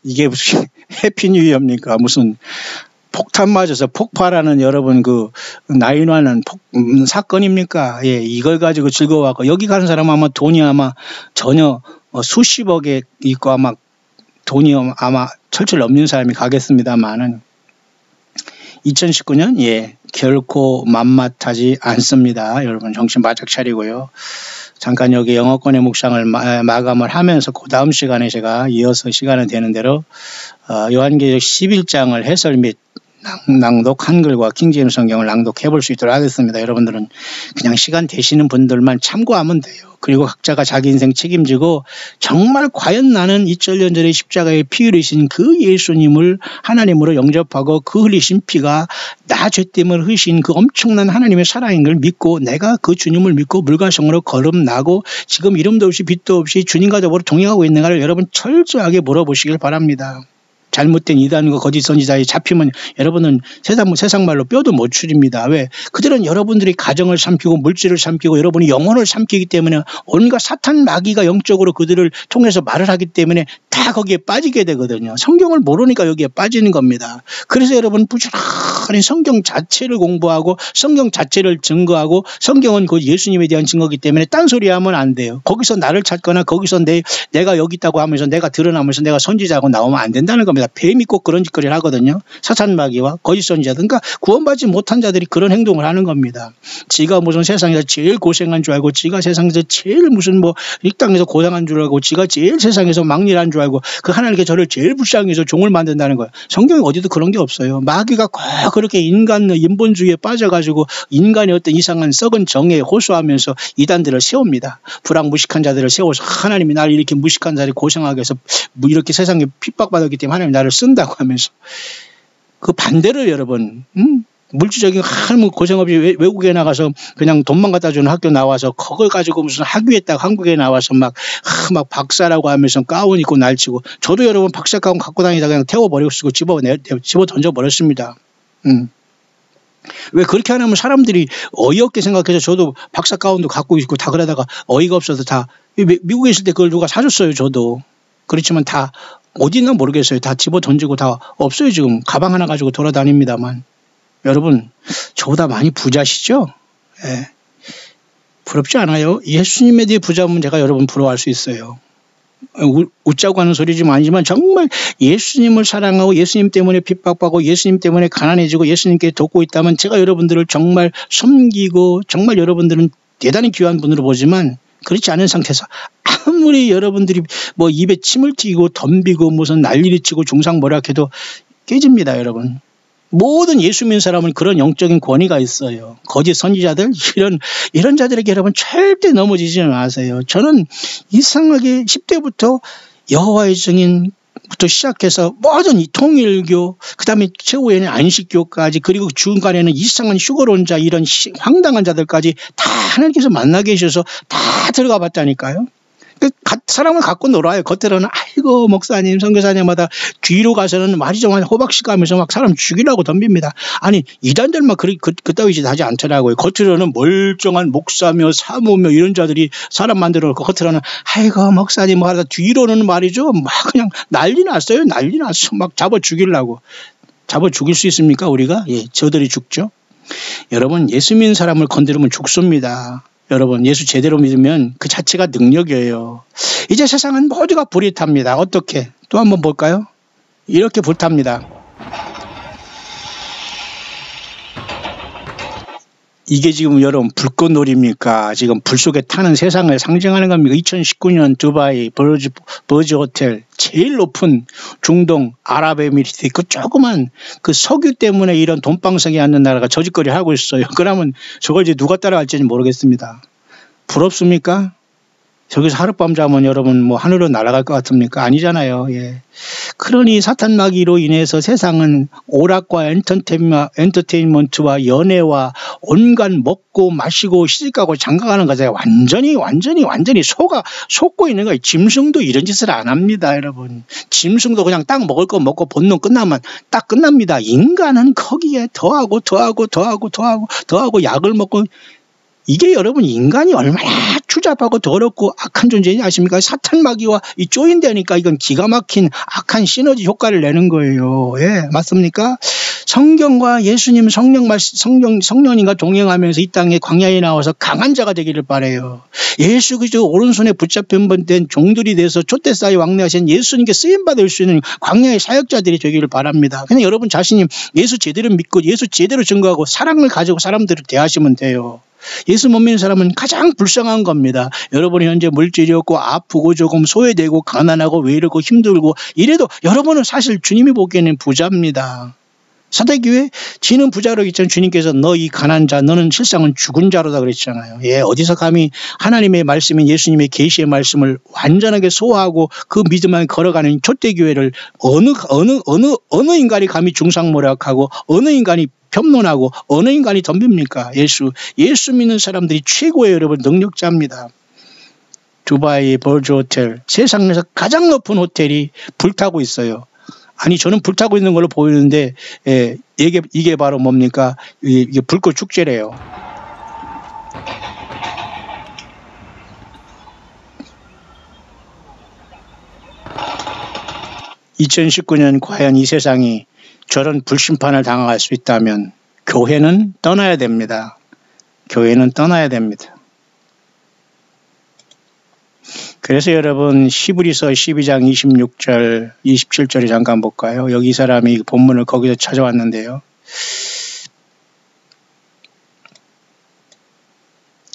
이게 무슨 해피뉴이어입니까? 무슨 폭탄 맞아서 폭발하는 여러분 그 나인화는 사건입니까? 예, 이걸 가지고 즐거워하고 여기 가는 사람은 아마 돈이 아마 전혀 수십억에 있고 아마 돈이 아마 철철 넘는 사람이 가겠습니다만은 2019년 예 결코 만mat하지 않습니다. 여러분 정신 바짝 차리고요. 잠깐 여기 영어권의 묵상을 마감을 하면서 그 다음 시간에 제가 이어서 시간은 되는 대로 요한계시록 11장을 해설 및 낭독 한글과 킹제임스 성경을 낭독해 볼 수 있도록 하겠습니다. 여러분들은 그냥 시간 되시는 분들만 참고하면 돼요. 그리고 각자가 자기 인생 책임지고 정말 과연 나는 2000년 전에 십자가에 피 흘리신 그 예수님을 하나님으로 영접하고 그 흘리신 피가 나 죄 때문에 흘리신 그 엄청난 하나님의 사랑인 걸 믿고 내가 그 주님을 믿고 물과성으로 거듭나고 지금 이름도 없이 빛도 없이 주님과 더불어 동행하고 있는가를 여러분 철저하게 물어보시길 바랍니다. 잘못된 이단과 거짓 선지자에 잡히면 여러분은 세상 말로 뼈도 못 추립니다. 왜? 그들은 여러분들이 가정을 삼키고 물질을 삼키고 여러분이 영혼을 삼키기 때문에 온갖 사탄 마귀가 영적으로 그들을 통해서 말을 하기 때문에 다 거기에 빠지게 되거든요. 성경을 모르니까 여기에 빠지는 겁니다. 그래서 여러분 부지런히 성경 자체를 공부하고 성경 자체를 증거하고 성경은 그 예수님에 대한 증거이기 때문에 딴소리 하면 안 돼요. 거기서 나를 찾거나 거기서 내가 여기 있다고 하면서 내가 드러나면서 내가 선지자하고 나오면 안 된다는 겁니다. 뱀이 꼭 그런 짓거리를 하거든요. 사탄 마귀와 거짓 선지자들. 그러니까 구원받지 못한 자들이 그런 행동을 하는 겁니다. 지가 무슨 세상에서 제일 고생한 줄 알고 지가 세상에서 제일 무슨 뭐 이 땅에서 고생한 줄 알고 지가 제일 세상에서 막일한 줄 알고 그 하나님께 저를 제일 불쌍해서 종을 만든다는 거예요. 성경에 어디도 그런 게 없어요. 마귀가 꼭 그렇게 인본주의에 빠져가지고 인간의 어떤 이상한 썩은 정에 호소하면서 이단들을 세웁니다. 불황무식한 자들을 세워서 하나님이 나를 이렇게 무식한 자들이 고생하게 해서 이렇게 세상에 핍박받았기 때문에 하나님이 나를 쓴다고 하면서 그 반대로 여러분 물질적인 뭐 고생 없이 외국에 나가서 그냥 돈만 갖다 주는 학교 나와서 그걸 가지고 무슨 학위했다가 한국에 나와서 막 박사라고 하면서 가운 입고 날치고 저도 여러분 박사 가운 갖고 다니다가 그냥 태워버리고 쓰고 집어 던져버렸습니다. 왜 그렇게 안 하면 사람들이 어이없게 생각해서 저도 박사 가운도 갖고 있고 다 그러다가 어이가 없어서 다 미국에 있을 때 그걸 누가 사줬어요. 저도. 그렇지만 다 어디 있나 모르겠어요. 다 집어 던지고 다 없어요. 지금 가방 하나 가지고 돌아다닙니다만. 여러분 저보다 많이 부자시죠? 예. 부럽지 않아요? 예수님에 대해 부자면 제가 여러분 부러워할 수 있어요. 웃자고 하는 소리 좀 아니지만 정말 예수님을 사랑하고 예수님 때문에 핍박받고 예수님 때문에 가난해지고 예수님께 돕고 있다면 제가 여러분들을 정말 섬기고 정말 여러분들은 대단히 귀한 분으로 보지만 그렇지 않은 상태에서 아무리 여러분들이 뭐 입에 침을 튀기고 덤비고 무슨 난리를 치고 중상모략해도 깨집니다, 여러분. 모든 예수 믿는 사람은 그런 영적인 권위가 있어요. 거짓 선지자들 이런 자들에게 여러분 절대 넘어지지 마세요. 저는 이상하게 10대부터 여호와의 증인부터 시작해서 모든 이 통일교, 그다음에 최후에는 안식교까지, 그리고 중간에는 이상한 휴거론자, 이런 황당한 자들까지 다 하나님께서 만나 계셔서 다 들어가 봤다니까요. 사람을 갖고 놀아요. 겉으로는 아이고 목사님 선교사님마다 뒤로 가서는 말이 정말 호박씨 가면서 막 사람 죽이려고 덤빕니다. 아니 이단들만 그따위 짓 하지 않더라고요. 겉으로는 멀쩡한 목사며 사모며 이런 자들이 사람 만들어 놓고 겉으로는 아이고 목사님 뭐 하다 뒤로는 말이죠 막 그냥 난리 났어요. 난리 났어. 막 잡아 죽이려고. 잡아 죽일 수 있습니까 우리가? 예, 저들이 죽죠. 여러분 예수 믿는 사람을 건드리면 죽습니다. 여러분 예수 제대로 믿으면 그 자체가 능력이에요. 이제 세상은 모두가 불이 탑니다. 어떻게? 또 한번 볼까요? 이렇게 불탑니다. 이게 지금 여러분 불꽃놀이입니까? 지금 불 속에 타는 세상을 상징하는 겁니까? 2019년 두바이 버즈 호텔 제일 높은 중동 아랍에미리트 그 조그만 그 석유 때문에 이런 돈방석이 앉는 나라가 저짓거리 하고 있어요. 그러면 저걸 이제 누가 따라갈지는 모르겠습니다. 부럽습니까? 저기서 하룻밤 자면 여러분 뭐 하늘로 날아갈 것 같습니까? 아니잖아요. 예. 그러니 사탄마귀로 인해서 세상은 오락과 엔터테인먼트와 연애와 온갖 먹고 마시고 시집가고 장가가는 것에 완전히 속고 있는 거예요. 짐승도 이런 짓을 안 합니다, 여러분. 짐승도 그냥 딱 먹을 거 먹고 본능 끝나면 딱 끝납니다. 인간은 거기에 더하고 약을 먹고 이게 여러분 인간이 얼마나 추잡하고 더럽고 악한 존재인지 아십니까? 사탄마귀와 이 조인되니까 이건 기가 막힌 악한 시너지 효과를 내는 거예요. 예, 맞습니까? 성경과 예수님 성령님과 동행하면서 이 땅에 광야에 나와서 강한 자가 되기를 바라요. 예수 그리스도 오른손에 붙잡힌 종들이 돼서 촛대사에 왕래하신 예수님께 쓰임받을 수 있는 광야의 사역자들이 되기를 바랍니다. 그냥 여러분 자신이 예수 제대로 믿고 예수 제대로 증거하고 사랑을 가지고 사람들을 대하시면 돼요. 예수 못 믿는 사람은 가장 불쌍한 겁니다. 여러분이 현재 물질이 없고 아프고 조금 소외되고 가난하고 외롭고 힘들고 이래도 여러분은 사실 주님이 보기에는 부자입니다. 사대교회 지는 부자로 있잖아요. 주님께서 너 이 가난한 자 너는 실상은 죽은 자로다 그랬잖아요. 예, 어디서 감히 하나님의 말씀인 예수님의 계시의 말씀을 완전하게 소화하고 그 믿음 안에 걸어가는 촛대교회를 어느 인간이 감히 중상모략하고 어느 인간이 평론하고 어느 인간이 덤빕니까? 예수 믿는 사람들이 최고의 여러분 능력자입니다. 두바이 버즈 호텔 세상에서 가장 높은 호텔이 불타고 있어요. 아니 저는 불타고 있는 걸로 보이는데 이게 바로 뭡니까? 이게 불꽃 축제래요. (2019년) 과연 이 세상이 저런 불심판을 당할 수 있다면 교회는 떠나야 됩니다. 교회는 떠나야 됩니다. 그래서 여러분 히브리서 12장 26절 27절에 잠깐 볼까요? 여기 이 사람이 본문을 거기서 찾아왔는데요.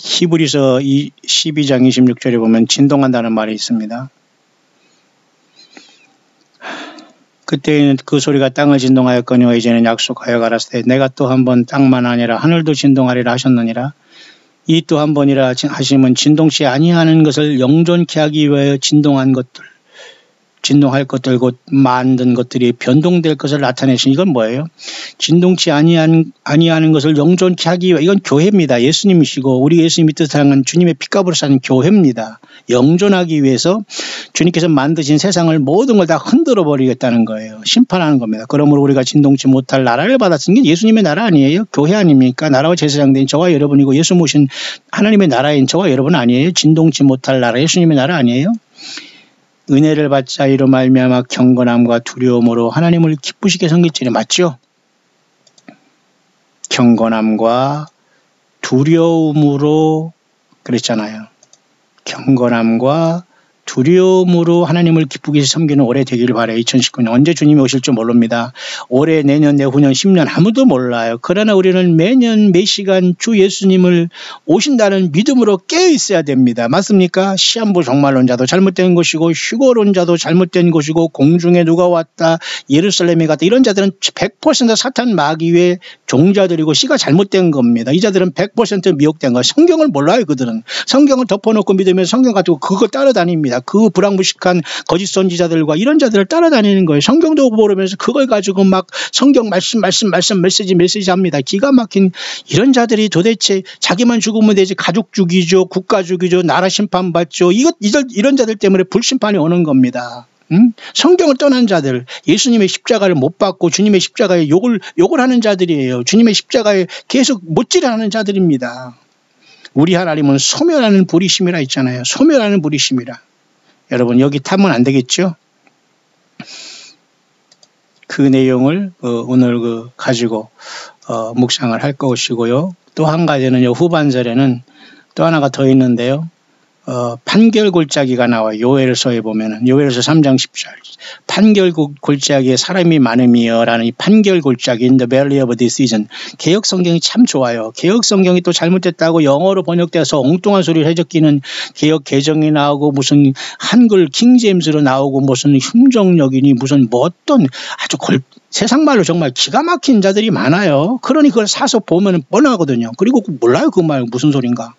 히브리서 12장 26절에 보면 진동한다는 말이 있습니다. 그때에는 그 소리가 땅을 진동하였거니와 이제는 약속하여 가라사대 내가 또 한 번 땅만 아니라 하늘도 진동하리라 하셨느니라. 이 또 한 번이라 하시면 진동치 아니하는 것을 영존케 하기 위하여 진동할 것들 곧 만든 것들이 변동될 것을 나타내신 이건 뭐예요? 진동치 아니하는 것을 영존케 하기 위하여 이건 교회입니다. 예수님이시고 우리 예수님이 뜻하는 주님의 피값으로 사는 교회입니다. 영존하기 위해서 주님께서 만드신 세상을 모든 걸 다 흔들어 버리겠다는 거예요. 심판하는 겁니다. 그러므로 우리가 진동치 못할 나라를 받았으니 게 예수님의 나라 아니에요? 교회 아닙니까? 나라와 제사장된 저와 여러분이고 예수 모신 하나님의 나라인 저와 여러분 아니에요? 진동치 못할 나라 예수님의 나라 아니에요? 은혜를 받자 이로 말미암아 경건함과 두려움으로 하나님을 기쁘시게 섬길지니 맞죠? 경건함과 두려움으로 그랬잖아요. 경건함과 두려움으로 하나님을 기쁘게 섬기는 올해 되기를 바라요. 2019년 언제 주님이 오실 줄 모릅니다. 올해, 내년, 내후년, 10년 아무도 몰라요. 그러나 우리는 매년 매 시간 주 예수님을 오신다는 믿음으로 깨어 있어야 됩니다. 맞습니까? 시한부 종말론자도 잘못된 것이고 휴거론자도 잘못된 것이고 공중에 누가 왔다 예루살렘에 갔다 이런 자들은 100% 사탄 마귀의 종자들이고 씨가 잘못된 겁니다. 이 자들은 100% 미혹된 거예요. 성경을 몰라요. 그들은. 성경을 덮어놓고 믿으면 성경 가지고 그걸 따라다닙니다. 그 불황무식한 거짓 선지자들과 이런 자들을 따라다니는 거예요. 성경도 모르면서 그걸 가지고 막 성경 말씀 메시지 합니다. 기가 막힌 이런 자들이 도대체 자기만 죽으면 되지 가족 죽이죠. 국가 죽이죠. 나라 심판받죠. 이런 자들 때문에 불심판이 오는 겁니다. 성경을 떠난 자들, 예수님의 십자가를 못 받고 주님의 십자가에 욕을 하는 자들이에요. 주님의 십자가에 계속 못질하는 자들입니다. 우리 하나님은 소멸하는 불이심이라 있잖아요. 소멸하는 불이심이라. 여러분 여기 타면 안 되겠죠? 그 내용을 오늘 가지고 묵상을 할 것이고요. 또 한 가지는 후반절에는 또 하나가 더 있는데요. 판결 골짜기가 나와요. 요엘서에 보면은 요엘서 3장 10절 판결 골짜기에 사람이 많음이여 라는 이 판결 골짜기 in the valley of decision. 개역 성경이 참 좋아요. 개역 성경이 또 잘못됐다고 영어로 번역돼서 엉뚱한 소리를 해적기는 개역 개정이 나오고 무슨 한글 킹제임스로 나오고 무슨 흉정력이니 무슨 뭐 어떤 아주 세상 말로 정말 기가 막힌 자들이 많아요. 그러니 그걸 사서 보면 뻔하거든요. 그리고 몰라요. 그 말 무슨 소린가.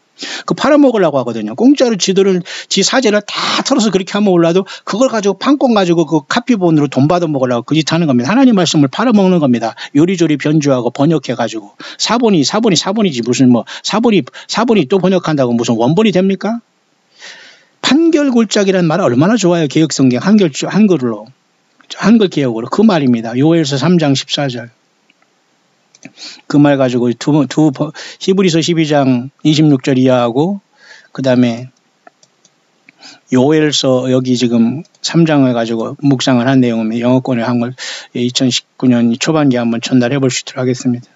팔아먹으려고 하거든요. 공짜로 지 사제를 다 털어서 그렇게 하면 올라도 그걸 가지고 판권 가지고 그 카피본으로 돈 받아 먹으려고 그 짓 하는 겁니다. 하나님 말씀을 팔아먹는 겁니다. 요리조리 변주하고 번역해가지고 사본이지 무슨 뭐 사본이 또 번역한다고 무슨 원본이 됩니까? 판결 골짜기라는 말 얼마나 좋아요. 개역성경 한글로 한글 개역으로 그 말입니다. 요엘서 3장 14절. 그 말 가지고 히브리서 12장 26절 이하하고 그 다음에 요엘서 여기 지금 3장을 가지고 묵상을 한 내용은 영어권에 한 걸 2019년 초반기에 한번 전달해 볼 수 있도록 하겠습니다.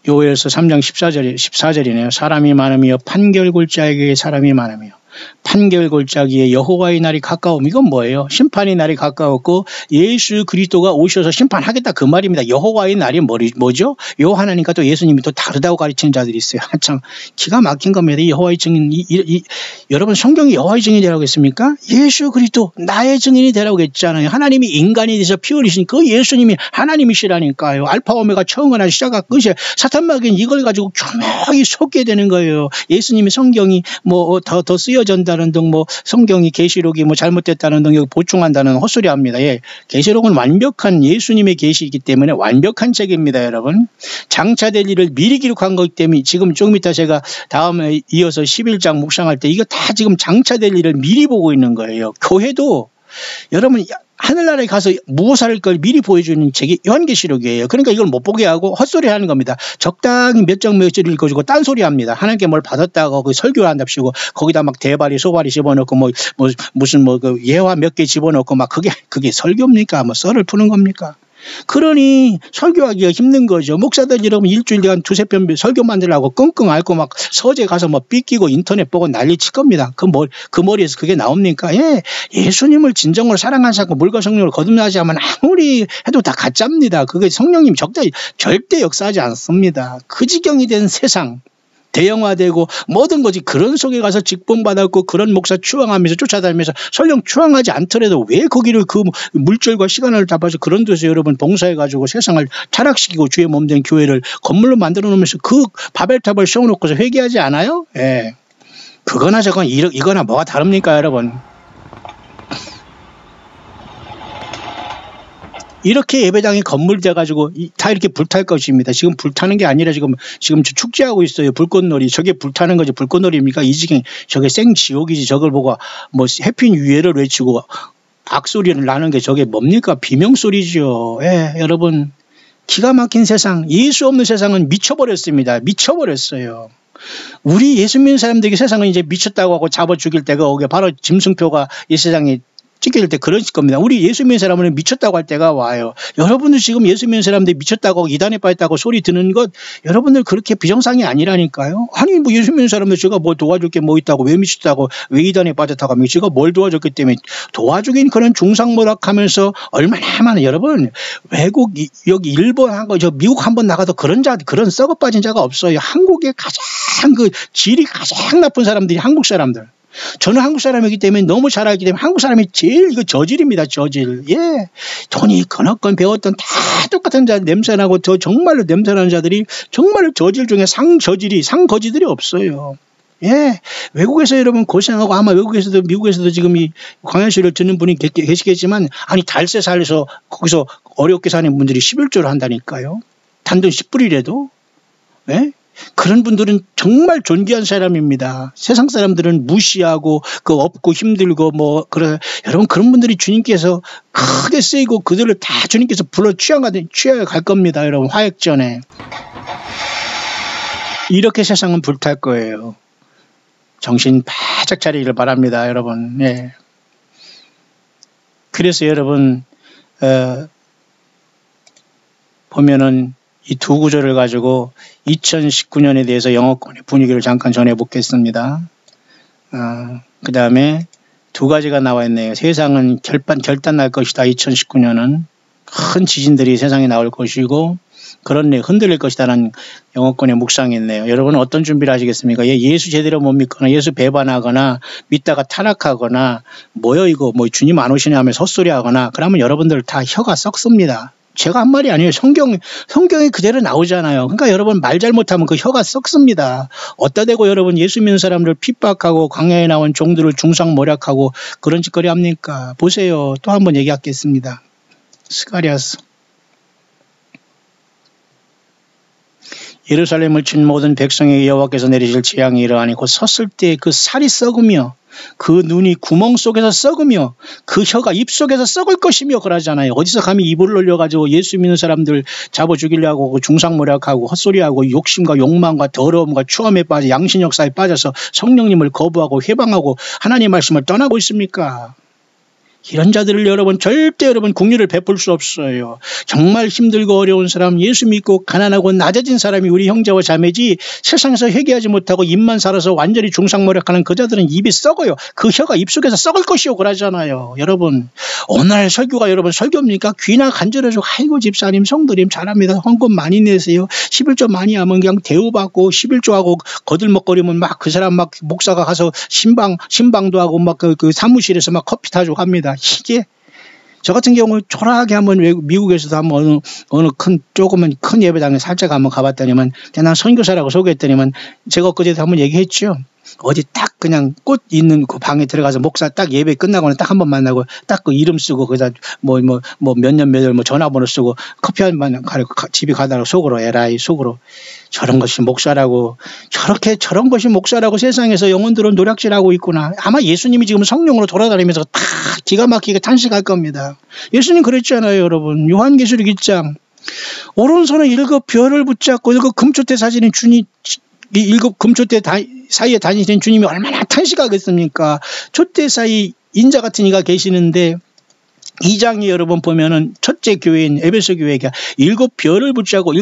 요엘서 3장 14절이네요. 사람이 많으며 판결 골짜기에 사람이 많으며 판결 골짜기에 여호와의 날이 가까움. 이건 뭐예요? 심판의 날이 가까웠고 예수 그리스도가 오셔서 심판하겠다 그 말입니다. 여호와의 날이 뭐죠? 요 하나님과 또 예수님이 또 다르다고 가르치는 자들이 있어요. 한참 기가 막힌 겁니다. 여호와의 증인 여러분 성경이 여호와의 증인이 되라고 했습니까? 예수 그리스도 나의 증인이 되라고 했잖아요. 하나님이 인간이 돼서 피 흘리신 그 예수님이 하나님이시라니까요. 알파 오메가 처음과 시작과 끝이에요. 사탄 마귀는 이걸 가지고 교묘하게 속게 되는 거예요. 예수님이 성경이 뭐 더 쓰여진다는 등 뭐 성경이 계시록이 뭐 잘못됐다는 등 보충한다는 헛소리합니다. 예, 계시록은 완벽한 예수님의 계시이기 때문에 완벽한 책입니다, 여러분. 장차될 일을 미리 기록한 거기 때문에 지금 조금 이따 제가 다음에 이어서 11장 묵상할 때 이거 다 지금 장차될 일을 미리 보고 있는 거예요. 교회도 여러분 하늘나라에 가서 무엇을 할 걸 미리 보여주는 책이 요한계시록이에요. 그러니까 이걸 못 보게 하고 헛소리 하는 겁니다. 적당히 몇 장 몇 절 읽어주고 딴소리 합니다. 하나님께 뭘 받았다고 그 설교를 한답시고 거기다 막 대바리 소바리 집어넣고 무슨 그 예화 몇 개 집어넣고 막 그게 설교입니까? 뭐 썰을 푸는 겁니까? 그러니 설교하기가 힘든 거죠. 목사들 여러분 일주일에 한 두세 편 설교 만들라고 끙끙 앓고 막 서재 가서 뭐 삐끼고 인터넷 보고 난리 칠 겁니다. 그 머리에서 그게 나옵니까? 예, 예수님을 진정으로 사랑하는 사람 물과 성령을 거듭나지 하면 아무리 해도 다 가짜입니다. 그게 성령님 절대 역사하지 않습니다. 그 지경이 된 세상 대형화되고 모든 것이 그런 속에 가서 직분받았고 그런 목사 추앙하면서 쫓아다니면서 설령 추앙하지 않더라도 왜 거기를 그 물질과 시간을 잡아서 그런 데서 여러분 봉사해가지고 세상을 타락시키고 주의 몸된 교회를 건물로 만들어 놓으면서 그 바벨탑을 세워놓고서 회개하지 않아요? 예. 그거나 저거나 이거나 뭐가 다릅니까 여러분? 이렇게 예배당이 건물돼가지고 다 이렇게 불탈 것입니다. 지금 불타는 게 아니라 지금 축제하고 있어요. 불꽃놀이. 저게 불타는 거지. 불꽃놀이입니까? 이 지경 저게 생지옥이지. 저걸 보고 뭐 해피 뉴이어를 외치고 악소리를 나는 게 저게 뭡니까? 비명소리죠. 예, 여러분. 기가 막힌 세상. 예수 없는 세상은 미쳐버렸습니다. 미쳐버렸어요. 우리 예수 믿는 사람들에게 세상은 이제 미쳤다고 하고 잡아 죽일 때가 오게 바로 짐승표가 이 세상에 찢겨질 때 그러실 겁니다. 우리 예수 믿는 사람은 미쳤다고 할 때가 와요. 여러분들 지금 예수 믿는 사람들이 미쳤다고 이단에 빠졌다고 소리 드는 것 여러분들 그렇게 비정상이 아니라니까요. 아니 뭐 예수 믿는 사람들 제가 뭐 도와줄 게 뭐 있다고 왜 미쳤다고 왜 이단에 빠졌다고 하면 제가 뭘 도와줬기 때문에 도와주긴 그런 중상모략하면서 얼마나 많은 여러분 외국 여기 일본하고 저 미국 한번 나가도 그런 썩어 빠진 자가 없어요. 한국의 가장 그 질이 가장 나쁜 사람들이 한국 사람들. 저는 한국 사람이기 때문에 너무 잘 알기 때문에 한국 사람이 제일 이거 저질입니다. 저질. 예. 돈이 건너건 배웠던 다 똑같은 자 냄새나고 저 정말로 냄새나는 자들이 정말로 저질 중에 상거지들이 없어요. 예. 외국에서 여러분 고생하고 아마 외국에서도 미국에서도 지금 이 광야시를 듣는 분이 계시겠지만 아니 달세 살려서 거기서 어렵게 사는 분들이 11조를 한다니까요. 단돈 10불이라도. 예? 그런 분들은 정말 존귀한 사람입니다. 세상 사람들은 무시하고 그 없고 힘들고 뭐 그래 여러분 그런 분들이 주님께서 크게 쓰이고 그들을 다 주님께서 불러 취하여 갈 겁니다. 여러분 화역전에 이렇게 세상은 불탈 거예요. 정신 바짝 차리기를 바랍니다. 여러분. 예. 그래서 여러분 보면은 이 두 구절을 가지고 2019년에 대해서 영어권의 분위기를 잠깐 전해보겠습니다. 그 다음에 두 가지가 나와 있네요. 세상은 결단 날 것이다. 2019년은 큰 지진들이 세상에 나올 것이고 그런 흔들릴 것이다라는 영어권의 묵상이 있네요. 여러분은 어떤 준비를 하시겠습니까? 예수 제대로 못 믿거나 예수 배반하거나 믿다가 타락하거나 뭐요 이거 뭐 주님 안 오시냐 하면 헛소리하거나 그러면 여러분들 다 혀가 썩습니다. 제가 한 말이 아니에요. 성경이 그대로 나오잖아요. 그러니까 여러분 말 잘못하면 그 혀가 썩습니다. 어디다 대고 여러분 예수 믿는 사람들 핍박하고 광야에 나온 종들을 중상모략하고 그런 짓거리 합니까? 보세요. 또 한 번 얘기하겠습니다. 스가랴서. 예루살렘을 친 모든 백성에게 여호와께서 내리실 재앙이 이러하니 곧 섰을 때 그 살이 썩으며 그 눈이 구멍 속에서 썩으며 그 혀가 입 속에서 썩을 것이며 그러잖아요. 어디서 감히 입을 놀려가지고 예수 믿는 사람들 잡아 죽이려고 하고 중상모략하고 헛소리하고 욕심과 욕망과 더러움과 추함에 빠져 양신 역사에 빠져서 성령님을 거부하고 회방하고 하나님의 말씀을 떠나고 있습니까? 이런 자들을 여러분 절대 여러분 긍휼을 베풀 수 없어요. 정말 힘들고 어려운 사람 예수 믿고 가난하고 낮아진 사람이 우리 형제와 자매지 세상에서 회개하지 못하고 입만 살아서 완전히 중상모략하는 그 자들은 입이 썩어요. 그 혀가 입속에서 썩을 것이요 그러잖아요. 여러분 오늘 설교가 여러분 설교입니까? 귀나 간절해서 아이고 집사님 성도님 잘합니다. 헌금 많이 내세요. 11조 많이 하면 그냥 대우받고 11조하고 거들먹거리면 막 그 사람 막 목사가 가서 신방도 하고 막 그 사무실에서 막 커피 타주고 합니다. 이게 저 같은 경우 초라하게 한번 미국에서도 한번 어느 조금은 큰 예배당에 살짝 한번 가봤더니만 그냥 선교사라고 소개했더니만 제가 엊그제도 한번 얘기했죠. 어디 딱 그냥 꽃 있는 그 방에 들어가서 목사 딱 예배 끝나고는 딱 한번 만나고 딱 그 이름 쓰고 거기다 뭐 몇 년 몇 월 뭐 전화번호 쓰고 커피 한 잔 가지고 집에 가다가 속으로 에라이 속으로 저런 것이 목사라고 저런 것이 목사라고 세상에서 영혼들은 노략질하고 있구나. 아마 예수님이 지금 성령으로 돌아다니면서 다 기가 막히게 탄식할 겁니다. 예수님 그랬잖아요, 여러분. 요한계시록 1장 오른손에 7 별을 붙잡고 7 금초대 사진인 주님 이 7 금초대 사이에 다니시는 주님이 얼마나 탄식하겠습니까? 촛대 사이 인자 같은 이가 계시는데 2장에 여러분 보면은 첫째 교회인 에베소 교회가 7 별을 붙잡고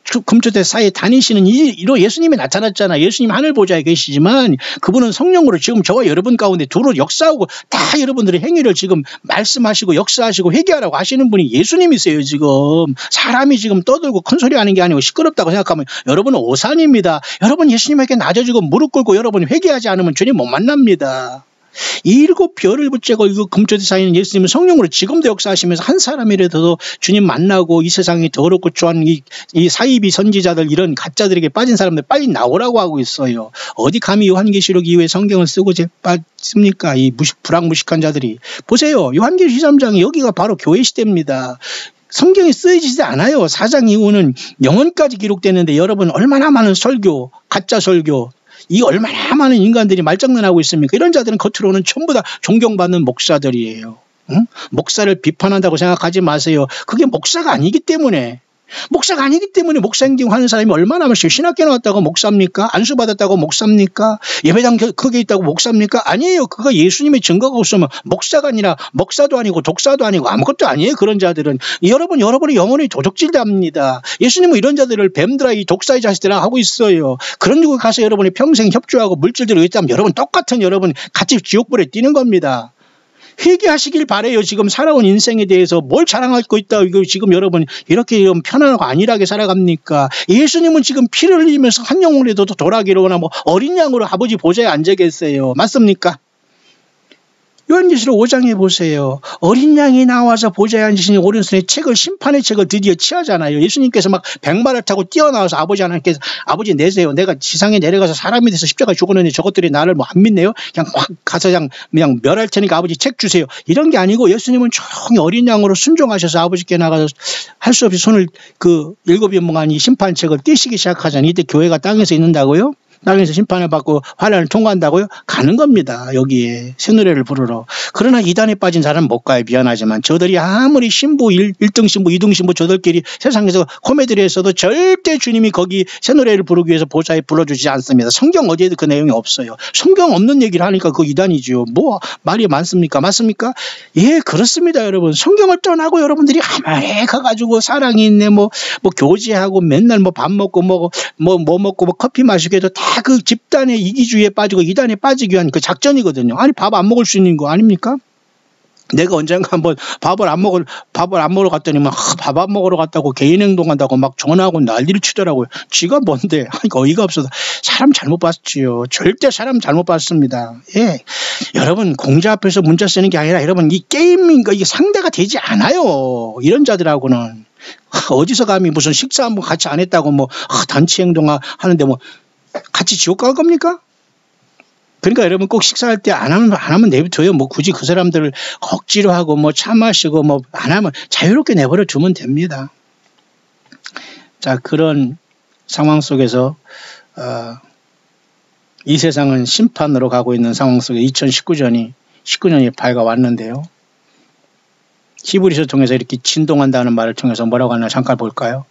7 금초대 사이에 다니시는 이로 예수님이 나타났잖아. 예수님 하늘 보좌에 계시지만 그분은 성령으로 지금 저와 여러분 가운데 두루 역사하고 다 여러분들의 행위를 지금 말씀하시고 역사하시고 회개하라고 하시는 분이 예수님이세요. 지금 사람이 지금 떠들고 큰소리 하는 게 아니고 시끄럽다고 생각하면 여러분은 오산입니다. 여러분 예수님에게 낮아지고 무릎 꿇고 여러분 회개하지 않으면 주님 못 만납니다. 이 7 별을 붙잡고 이거 금초대 사이는 예수님은 성령으로 지금도 역사하시면서 한 사람이라도 주님 만나고 이 세상이 더럽고 추한 이 사이비 선지자들 이런 가짜들에게 빠진 사람들 빨리 나오라고 하고 있어요. 어디 감히 요한계시록 이후에 성경을 쓰고 빠집니까? 이 불황무식한 자들이. 보세요. 요한계시록 23장이 여기가 바로 교회 시대입니다. 성경이 쓰여지지 않아요. 4장 이후는 영혼까지 기록되는데 여러분 얼마나 많은 설교, 가짜 설교 이 얼마나 많은 인간들이 말장난하고 있습니까? 이런 자들은 겉으로는 전부 다 존경받는 목사들이에요. 응? 목사를 비판한다고 생각하지 마세요. 그게 목사가 아니기 때문에 목사가 아니기 때문에 목사 행정하는 사람이 얼마나 많으세요. 신학교 나왔다고 목사입니까? 안수 받았다고 목사입니까? 예배당 크게 있다고 목사입니까? 아니에요. 그거 예수님의 증거가 없으면 목사가 아니라 목사도 아니고 독사도 아니고 아무것도 아니에요. 그런 자들은 여러분의 영혼이 도적질답니다. 예수님은 이런 자들을 뱀들아 이 독사의 자식들아 하고 있어요. 그런 곳에 가서 여러분이 평생 협조하고 물질들을 있다면 여러분 똑같은 여러분 같이 지옥불에 뛰는 겁니다. 회개하시길 바래요. 지금 살아온 인생에 대해서 뭘 자랑하고 있다. 이거 지금 여러분 이렇게 편안하고 안일하게 살아갑니까? 예수님은 지금 피를 흘리면서 한 영혼에도 돌아가기로 원하고 어린 양으로 아버지 보좌에 앉아 계세요. 맞습니까? 요한계시록 5장에 보세요. 어린 양이 나와서 보좌에 앉으시니 오른손에 책을 심판의 책을 드디어 취하잖아요. 예수님께서 막 백마를 타고 뛰어나와서 아버지 하나님께서 아버지 내세요. 내가 지상에 내려가서 사람이 돼서 십자가에 죽었는데 저것들이 나를 뭐 안 믿네요. 그냥 확 가서 그냥 멸할 테니까 아버지 책 주세요. 이런 게 아니고 예수님은 조용히 어린 양으로 순종하셔서 아버지께 나가서 할 수 없이 손을 그 7연봉한 이 심판책을 떼시기 시작하잖아요. 이때 교회가 땅에서 있는다고요? 땅에서 심판을 받고 환란을 통과한다고요? 가는 겁니다. 여기에 새 노래를 부르러. 그러나 이단에 빠진 사람은 못 가요. 미안하지만 저들이 아무리 신부 1등 신부 2등 신부 저들끼리 세상에서 코미디를 했어도 절대 주님이 거기 새 노래를 부르기 위해서 보좌에 불러주지 않습니다. 성경 어디에도 그 내용이 없어요. 성경 없는 얘기를 하니까 그 이단이죠. 뭐 말이 많습니까? 맞습니까? 예, 그렇습니다. 여러분. 성경을 떠나고 여러분들이 가만히 가가지고 사랑이 있네 뭐 교제하고 맨날 뭐 밥 먹고 뭐 먹고 뭐 커피 마시고 해도 다 그 집단의 이기주의에 빠지고 이단에 빠지기 위한 그 작전이거든요. 아니 밥 안 먹을 수 있는 거 아닙니까? 내가 언젠가 한번 밥을 안 먹으러 갔더니 막 밥 안 먹으러 갔다고 개인 행동한다고 막 전화하고 난리를 치더라고요. 쥐가 뭔데? 어이가 없어서 사람 잘못 봤지요. 절대 사람 잘못 봤습니다. 예, 여러분 공자 앞에서 문자 쓰는 게 아니라 여러분 이 게임인가 이게 상대가 되지 않아요. 이런 자들하고는 어디서 감히 무슨 식사 한번 같이 안 했다고 뭐 단체 행동하는데 뭐 같이 지옥 갈 겁니까? 그러니까 여러분 꼭 식사할 때 안 하면 내버려둬요. 뭐 굳이 그 사람들을 억지로 하고 뭐 차 마시고 뭐 안 하면 자유롭게 내버려 두면 됩니다. 자, 그런 상황 속에서 이 세상은 심판으로 가고 있는 상황 속에 19년이 밝아왔는데요. 히브리서 통해서 이렇게 진동한다는 말을 통해서 뭐라고 하나 잠깐 볼까요?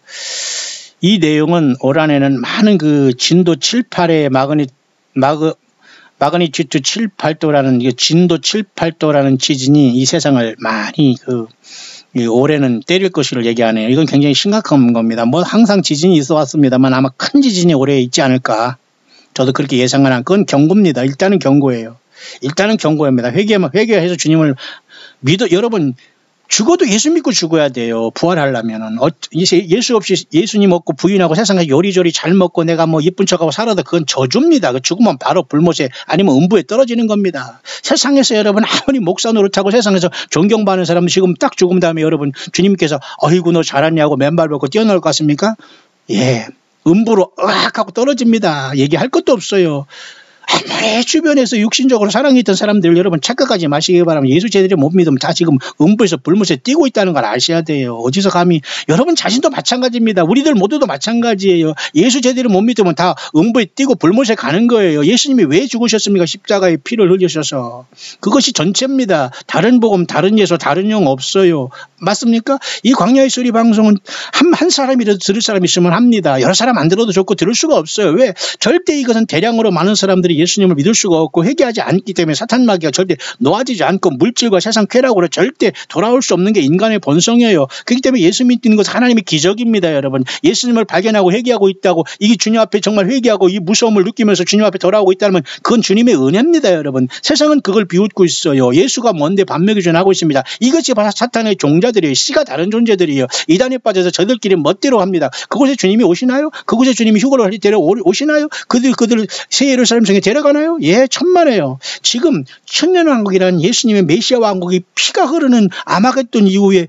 이 내용은 올 한해는 많은 그 진도 7, 8의 마그니튜드 7, 8도라는 진도 7, 8도라는 지진이 이 세상을 많이 올해는 때릴 것을 얘기하네요. 이건 굉장히 심각한 겁니다. 뭐 항상 지진이 있어 왔습니다만 아마 큰 지진이 올해 있지 않을까. 저도 그렇게 예상을 한 건 경고입니다. 일단은 경고예요. 일단은 경고입니다. 회개해서 주님을 여러분 죽어도 예수 믿고 죽어야 돼요. 부활하려면은. 예수 없이 예수님 없고 부인하고 세상에서 요리조리 잘 먹고 내가 뭐 예쁜 척하고 살아도 그건 저주입니다. 그 죽으면 바로 불못에 아니면 음부에 떨어지는 겁니다. 세상에서 여러분 아무리 목사 노릇하고 세상에서 존경받는 사람은 지금 딱 죽은 다음에 여러분 주님께서 어이구 너 잘하냐고 맨발 벗고 뛰어나올 것 같습니까? 예. 음부로 으악 하고 떨어집니다. 얘기할 것도 없어요. 아무리 주변에서 육신적으로 사랑했던 사람들 여러분 착각하지 마시기 바랍니다. 예수 제대로 못 믿으면 다 지금 음부에서 불못에 뛰고 있다는 걸 아셔야 돼요. 어디서 감히 여러분 자신도 마찬가지입니다. 우리들 모두도 마찬가지예요. 예수 제대로 못 믿으면 다 음부에 뛰고 불못에 가는 거예요. 예수님이 왜 죽으셨습니까? 십자가에 피를 흘리셔서. 그것이 전체입니다. 다른 복음, 다른 예수, 다른 영 없어요. 맞습니까? 이 광야의 소리 방송은 한 사람이라도 들을 사람이 있으면 합니다. 여러 사람 안 들어도 좋고 들을 수가 없어요. 왜? 절대 이것은 대량으로 많은 사람들이 예수님을 믿을 수가 없고 회개하지 않기 때문에 사탄 마귀가 절대 놓아지지 않고 물질과 세상 쾌락으로 절대 돌아올 수 없는 게 인간의 본성이에요. 그렇기 때문에 예수 믿는 것은 하나님의 기적입니다. 여러분. 예수님을 발견하고 회개하고 있다고 이게 주님 앞에 정말 회개하고 이 무서움을 느끼면서 주님 앞에 돌아오고 있다면 그건 주님의 은혜입니다. 여러분. 세상은 그걸 비웃고 있어요. 예수가 뭔데 반면교전하고 있습니다. 이것이 바로 사탄의 종자들이에요. 씨가 다른 존재들이에요. 이단에 빠져서 저들끼리 멋대로 합니다. 그곳에 주님이 오시나요? 그곳에 주님이 휴거를 할 때 오시나요? 그들 새 예루살렘 성에 데려가나요? 예, 천만에요. 지금 천년왕국이라는 예수님의 메시아 왕국이 피가 흐르는 아마겟돈 이후에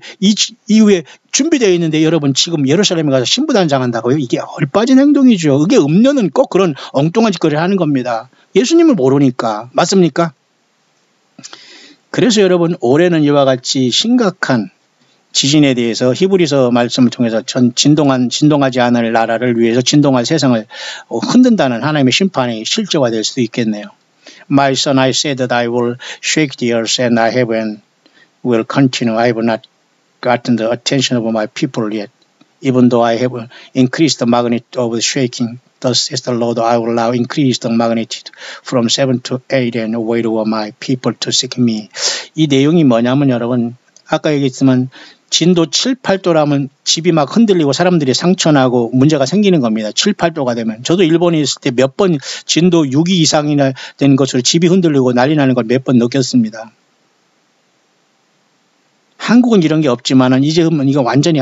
준비되어 있는데 여러분 지금 예루살렘에 가서 신부단장한다고요? 이게 얼빠진 행동이죠. 이게 음료는 꼭 그런 엉뚱한 짓거리를 하는 겁니다. 예수님을 모르니까. 맞습니까? 그래서 여러분 올해는 이와 같이 심각한 지진에 대해서 히브리서 말씀을 통해서 진동하지 않을 나라를 위해서 진동할 세상을 흔든다는 하나님의 심판이 실제화될 수도 있겠네요. My son, I said that I will shake the earth and heaven will continue. I have not gotten the attention of my people yet. Even though I have increased the magnitude of the shaking, thus says the Lord, I will now increase the magnitude from 7 to 8 and wait over my people to seek me. 이 내용이 뭐냐면 여러분, 아까 얘기했지만 진도 7, 8도라면 집이 막 흔들리고 사람들이 상처나고 문제가 생기는 겁니다. 7, 8도가 되면. 저도 일본에 있을 때 몇 번 진도 6이 이상이나 된 것으로 집이 흔들리고 난리 나는 걸 몇 번 느꼈습니다. 한국은 이런 게 없지만은 이제 이거 완전히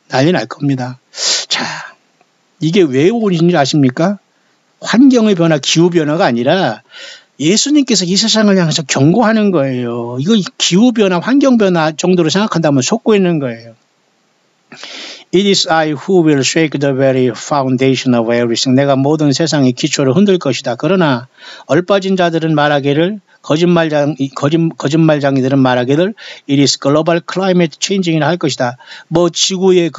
난리 날 겁니다. 자, 이게 왜 오는지 아십니까? 환경의 변화, 기후변화가 아니라 예수님께서 이 세상을 향해서 경고하는 거예요. 이거 기후변화, 환경변화 정도로 생각한다면 속고 있는 거예요. It is I who will shake the very foundation of everything. 내가 모든 세상의 기초를 흔들 것이다. 그러나 얼빠진 자들은 말하기를 거짓말장이들은 말하기를 it is global climate changing이라 할 것이다. 지구의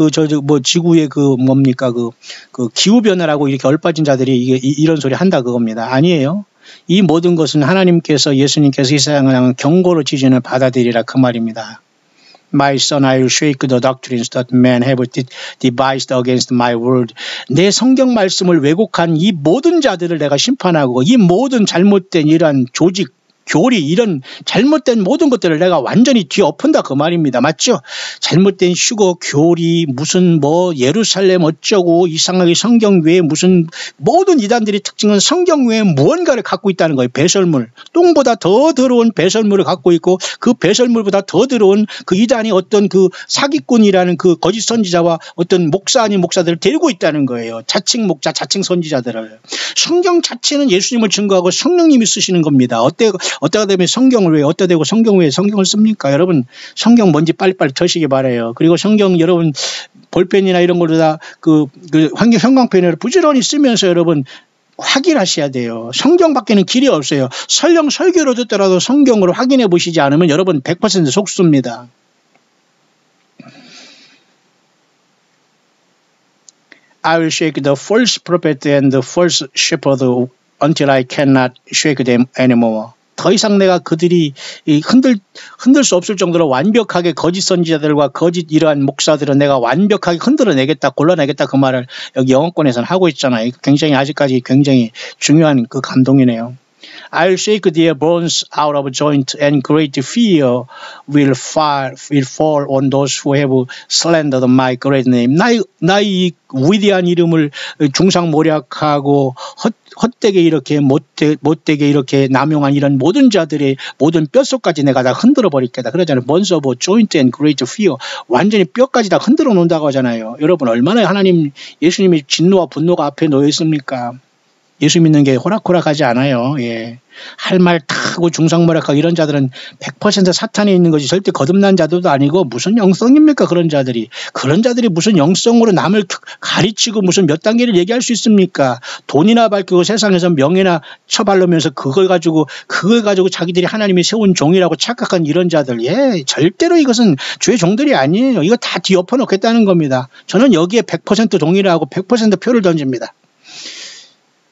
기후 변화라고 이렇게 얼빠진 자들이 이런 소리 한다 그겁니다. 아니에요. 이 모든 것은 하나님께서 예수님께서 이 세상을 향한 경고로 지진을 받아들이라 그 말입니다. My son, I will shake the doctrines that men have devised against my word. 내 성경 말씀을 왜곡한 이 모든 자들을 내가 심판하고 이 모든 잘못된 이러한 조직, 교리 이런 잘못된 모든 것들을 내가 완전히 뒤엎은다 그 말입니다. 맞죠? 잘못된 휴거, 교리, 무슨 예루살렘 어쩌고 이상하게 성경 외에 무슨 모든 이단들의 특징은 성경 외에 무언가를 갖고 있다는 거예요. 배설물. 똥보다 더 더러운 배설물을 갖고 있고 그 배설물보다 더 더러운 그 이단이 어떤 그 사기꾼이라는 그 거짓 선지자와 어떤 목사 아닌 목사들을 데리고 있다는 거예요. 자칭 목자, 자칭 선지자들을. 성경 자체는 예수님을 증거하고 성령님이 쓰시는 겁니다. 어때가 되면 성경을 왜 어디다 대고 성경 왜 성경을 씁니까? 여러분 성경 뭔지 빨리빨리 드시기 바라요. 그리고 성경 여러분 볼펜이나 이런 걸로 다 그 형광펜을 부지런히 쓰면서 여러분 확인하셔야 돼요. 성경밖에는 길이 없어요. 설령 설교로 듣더라도 성경으로 확인해 보시지 않으면 여러분 100% 속습니다. I will shake the false prophet and the false shepherd until I cannot shake them anymore. 더 이상 내가 그들이 흔들 수 없을 정도로 완벽하게 거짓 선지자들과 거짓 이러한 목사들은 내가 완벽하게 흔들어내겠다, 골라내겠다 그 말을 여기 영어권에서는 하고 있잖아요. 굉장히 아직까지 굉장히 중요한 그 감동이네요. I'll shake their bones out of joint and great fear will fall on those who have slandered my great name. 나의 위대한 이름을 중상모략하고 헛되게 이렇게 못되게 이렇게 남용한 이런 모든 자들의 모든 뼛속까지 내가 다 흔들어 버릴 거다. 그러잖아요. bones of joint and great fear. 완전히 뼈까지 다 흔들어 놓는다고 하잖아요. 여러분 얼마나 예수님의 진노와 분노가 앞에 놓여 있습니까? 예수 믿는 게 호락호락하지 않아요. 예. 할 말 다 하고 중상모략하고 이런 자들은 100% 사탄에 있는 거지 절대 거듭난 자들도 아니고 무슨 영성입니까? 그런 자들이 무슨 영성으로 남을 가르치고 무슨 몇 단계를 얘기할 수 있습니까? 돈이나 밝히고 세상에서 명예나 처바르면서 그걸 가지고 자기들이 하나님이 세운 종이라고 착각한 이런 자들, 예, 절대로 이것은 주의 종들이 아니에요. 이거 다 뒤엎어 놓겠다는 겁니다. 저는 여기에 100% 동의를 하고 100% 표를 던집니다.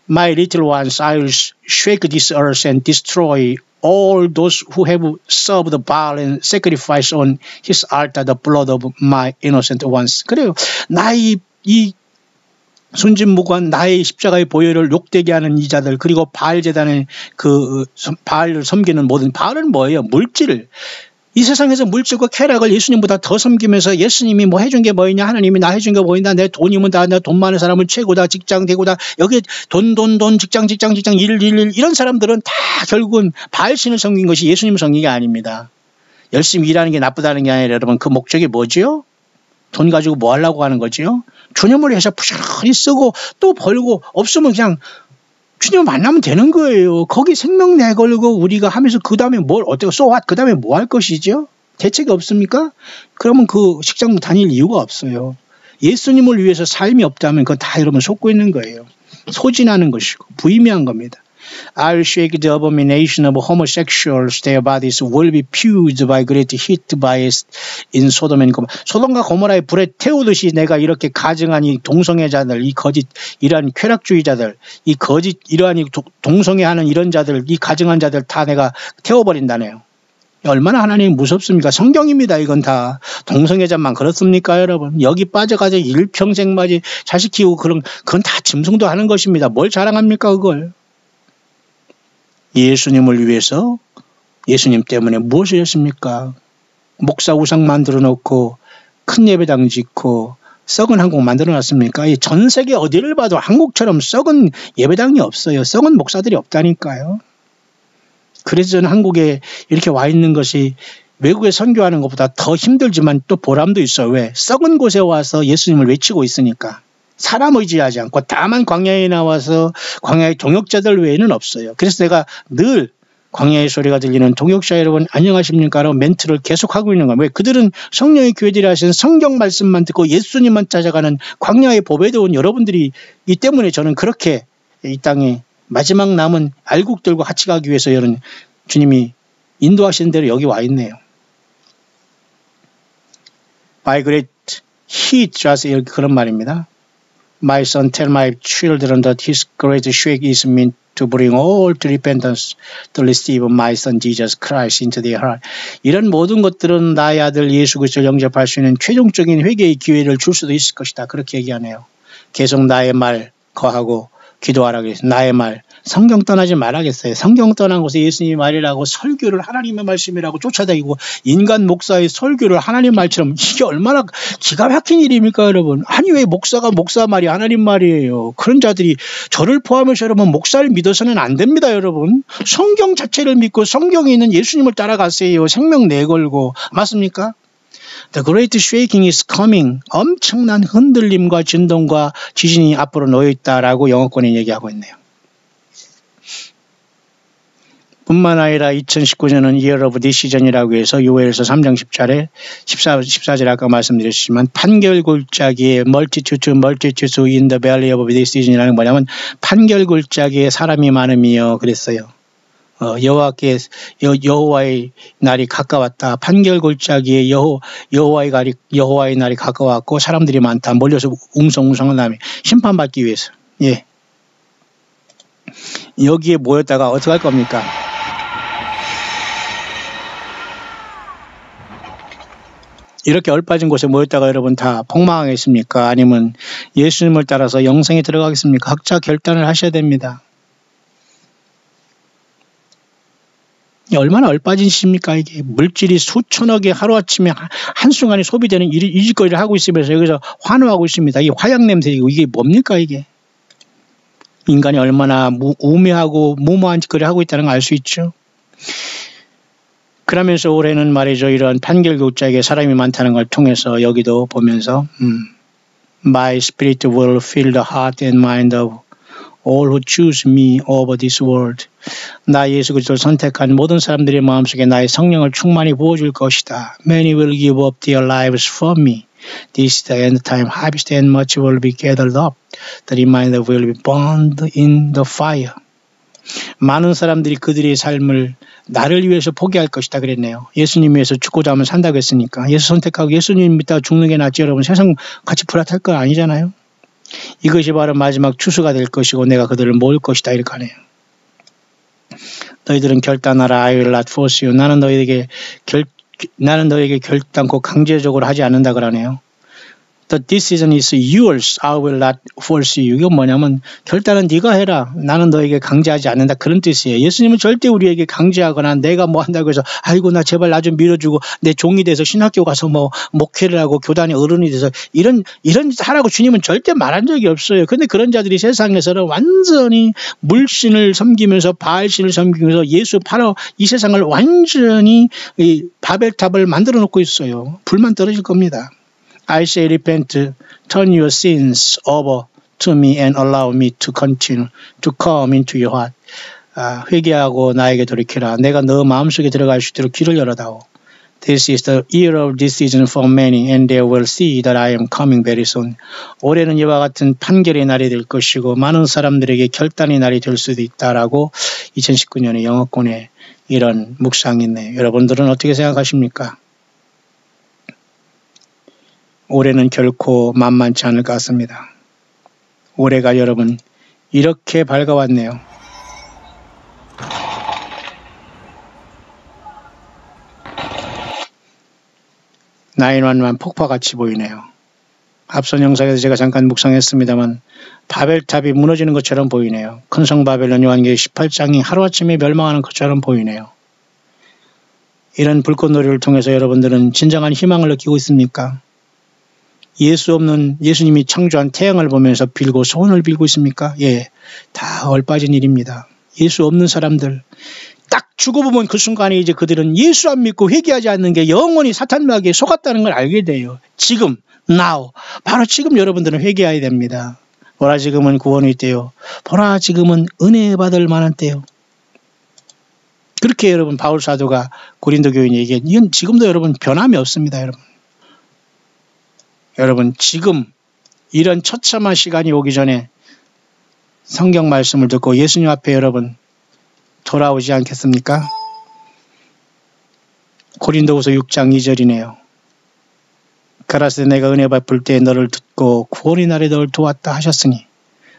My little ones, I will shake this earth and destroy all those who have served Baal and sacrificed on his altar the blood of my innocent ones. 그래요. 나의 이 순진무구한 나의 십자가의 보혈을 욕되게 하는 이 자들, 그리고 바알 제단의 바알을 섬기는 모든, 바알은 뭐예요? 물질. 이 세상에서 물질과 쾌락을 예수님보다 더 섬기면서 예수님이 뭐 해준 게 뭐있냐, 하나님이 나 해준 게 뭐있냐, 내 돈이면 다, 내 돈 많은 사람은 최고다, 직장 대고다, 여기 돈, 직장, 일 이런 사람들은 다 결국은 바알신을 섬긴 것이 예수님을 섬긴 게 아닙니다. 열심히 일하는 게 나쁘다는 게 아니라 여러분 그 목적이 뭐지요? 돈 가지고 뭐 하려고 하는 거지요? 주님을 위해서 부지런히 쓰고 또 벌고, 없으면 그냥 주님을 만나면 되는 거예요. 거기 생명 내걸고 우리가 하면서 그 다음에 그 다음에 뭐 할 것이죠? 대책이 없습니까? 그러면 그 직장 다닐 이유가 없어요. 예수님을 위해서 삶이 없다면 그건 다 여러분 속고 있는 거예요. 소진하는 것이고 부의미한 겁니다. I'll shake the abomination of homosexuals. Their bodies will be fused by great heat in Sodom and Gomorrah. 소돔과 고모라의 불에 태우듯이 내가 이렇게 가증한 이 동성애자들, 이 거짓 이러한 쾌락주의자들, 이 거짓 이러한 동성애하는 이런 자들, 이 가증한 자들 다 내가 태워버린다네요. 얼마나 하나님이 무섭습니까? 성경입니다. 이건 다. 동성애자만 그렇습니까, 여러분? 여기 빠져가지고 일평생 맞이 자식 키우고 그건 다 짐승도 하는 것입니다. 뭘 자랑합니까, 그걸? 예수님을 위해서 예수님 때문에 무엇을 했습니까? 목사 우상 만들어 놓고 큰 예배당 짓고 썩은 한국 만들어 놨습니까? 전 세계 어디를 봐도 한국처럼 썩은 예배당이 없어요. 썩은 목사들이 없다니까요. 그래서 저는 한국에 이렇게 와 있는 것이 외국에 선교하는 것보다 더 힘들지만 또 보람도 있어요. 왜? 썩은 곳에 와서 예수님을 외치고 있으니까. 사람 의지하지 않고 다만 광야에 나와서 광야의 동역자들 외에는 없어요. 그래서 내가 늘 광야의 소리가 들리는 동역자 여러분 안녕하십니까? 라고 멘트를 계속하고 있는 거예요. 왜? 그들은 성령의 교회들이 하시는 성경 말씀만 듣고 예수님만 찾아가는 광야의 보배도 온 여러분들이 이 때문에 저는 그렇게 이 땅에 마지막 남은 알곡들과 같이 가기 위해서 여러분 주님이 인도하시는 대로 여기 와 있네요. By great heat, just 이렇게 그런 말입니다. My son, tell my children that his great shake is meant to bring all to repentance to receive my son Jesus Christ into their heart. 이런 모든 것들은 나의 아들 예수 그리스도를 영접할 수 있는 최종적인 회개의 기회를 줄 수도 있을 것이다. 그렇게 얘기하네요. 계속 나의 말 거하고 기도하라 그랬어요. 나의 말. 성경 떠나지 말아야겠어요. 성경 떠난 곳에 예수님이 말이라고 설교를 하나님의 말씀이라고 쫓아다니고 인간 목사의 설교를 하나님 말처럼 이게 얼마나 기가 막힌 일입니까 여러분. 아니 왜 목사가 목사 말이 하나님 말이에요. 그런 자들이 저를 포함해서 여러분 목사를 믿어서는 안 됩니다 여러분. 성경 자체를 믿고 성경에 있는 예수님을 따라가세요. 생명 내걸고. 맞습니까? The great shaking is coming. 엄청난 흔들림과 진동과 지진이 앞으로 놓여있다라고 영어권이 얘기하고 있네요. 뿐만 아니라 2019년은 Year of Decision이라고 해서 요엘서 3장 14절 아까 말씀드렸지만 판결 골짜기에 multitude in the valley of decision이라는 게 뭐냐면 판결 골짜기에 사람이 많음이요 그랬어요. 여호와의 날이 가까웠다. 판결 골짜기에 여호와의 날이 가까웠고 사람들이 많다. 몰려서 웅성웅성한 다음에 심판받기 위해서. 예. 여기에 모였다가 어떻게 할 겁니까? 이렇게 얼빠진 곳에 모였다가 여러분 다 폭망하겠습니까? 아니면 예수님을 따라서 영생에 들어가겠습니까? 각자 결단을 하셔야 됩니다. 얼마나 얼빠진 시입니까? 이게 물질이 수천억에 하루아침에 한순간에 소비되는 일거리를 하고 있으면서 여기서 환호하고 있습니다. 이게 화약 냄새이고 이게 뭡니까 이게? 인간이 얼마나 우매하고 무모한 짓거리를 하고 있다는 걸 알 수 있죠. 그러면서 올해는 말이죠. 이런 판결 골짜기에 사람이 많다는 걸 통해서 여기도 보면서 My spirit will fill the heart and mind of all who choose me over this world. 나 예수 그리스도를 선택한 모든 사람들의 마음속에 나의 성령을 충만히 부어줄 것이다. Many will give up their lives for me. This is the end time. Harvest and much will be gathered up. The remainder will be burned in the fire. 많은 사람들이 그들의 삶을 나를 위해서 포기할 것이다 그랬네요. 예수님 위해서 죽고자 하면 산다고 했으니까. 예수 선택하고 예수님 믿다가 죽는 게 낫지 여러분. 세상 같이 불화탈 건 아니잖아요. 이것이 바로 마지막 추수가 될 것이고 내가 그들을 모을 것이다 이렇게 하네요. 너희들은 결단하라. I will not force you. 나는 너희에게 결단코 강제적으로 하지 않는다 그러네요. The decision is yours. I will not force you. 이건 뭐냐면 결단은 네가 해라. 나는 너에게 강제하지 않는다. 그런 뜻이에요. 예수님은 절대 우리에게 강제하거나 내가 뭐 한다고 해서 아이고 나 제발 나 좀 밀어주고 내 종이 돼서 신학교 가서 뭐 목회를 하고 교단의 어른이 돼서 이런 하라고 주님은 절대 말한 적이 없어요. 근데 그런 자들이 세상에서는 완전히 물신을 섬기면서 바알신을 섬기면서 예수 바로 이 세상을 완전히 이 바벨탑을 만들어 놓고 있어요. 불만 떨어질 겁니다. I say repent, turn your sins over to me and allow me to continue to come into your heart. 회개하고 나에게 돌이키라. 내가 너 마음속에 들어갈 수 있도록 길을 열어다오. This is the year of decision for many and they will see that I am coming very soon. 올해는 이와 같은 판결의 날이 될 것이고 많은 사람들에게 결단의 날이 될 수도 있다라고 2019년의 영어권에 이런 묵상이 있네요. 여러분들은 어떻게 생각하십니까? 올해는 결코 만만치 않을 것 같습니다. 올해가 여러분 이렇게 밝아왔네요. 911 폭파같이 보이네요. 앞선 영상에서 제가 잠깐 묵상했습니다만 바벨탑이 무너지는 것처럼 보이네요. 큰 성 바벨론 요한계시 18장이 하루아침에 멸망하는 것처럼 보이네요. 이런 불꽃놀이를 통해서 여러분들은 진정한 희망을 느끼고 있습니까? 예수 없는 예수님이 창조한 태양을 보면서 빌고 소원을 빌고 있습니까? 예, 다 얼빠진 일입니다. 예수 없는 사람들 딱 죽어보면 그 순간에 이제 그들은 예수 안 믿고 회개하지 않는 게 영원히 사탄 마귀에 속았다는 걸 알게 돼요. 지금, now, 바로 지금 여러분들은 회개해야 됩니다. 보라 지금은 구원이 있대요. 보라 지금은 은혜 받을 만한 때요. 그렇게 여러분 바울 사도가 고린도 교인이 얘기해. 이건 지금도 여러분 변함이 없습니다. 여러분 지금 이런 처참한 시간이 오기 전에 성경 말씀을 듣고 예수님 앞에 여러분 돌아오지 않겠습니까? 고린도후서 6장 2절이네요. 가라사대 내가 은혜 베풀 때 너를 듣고 구원의 날에 너를 도왔다 하셨으니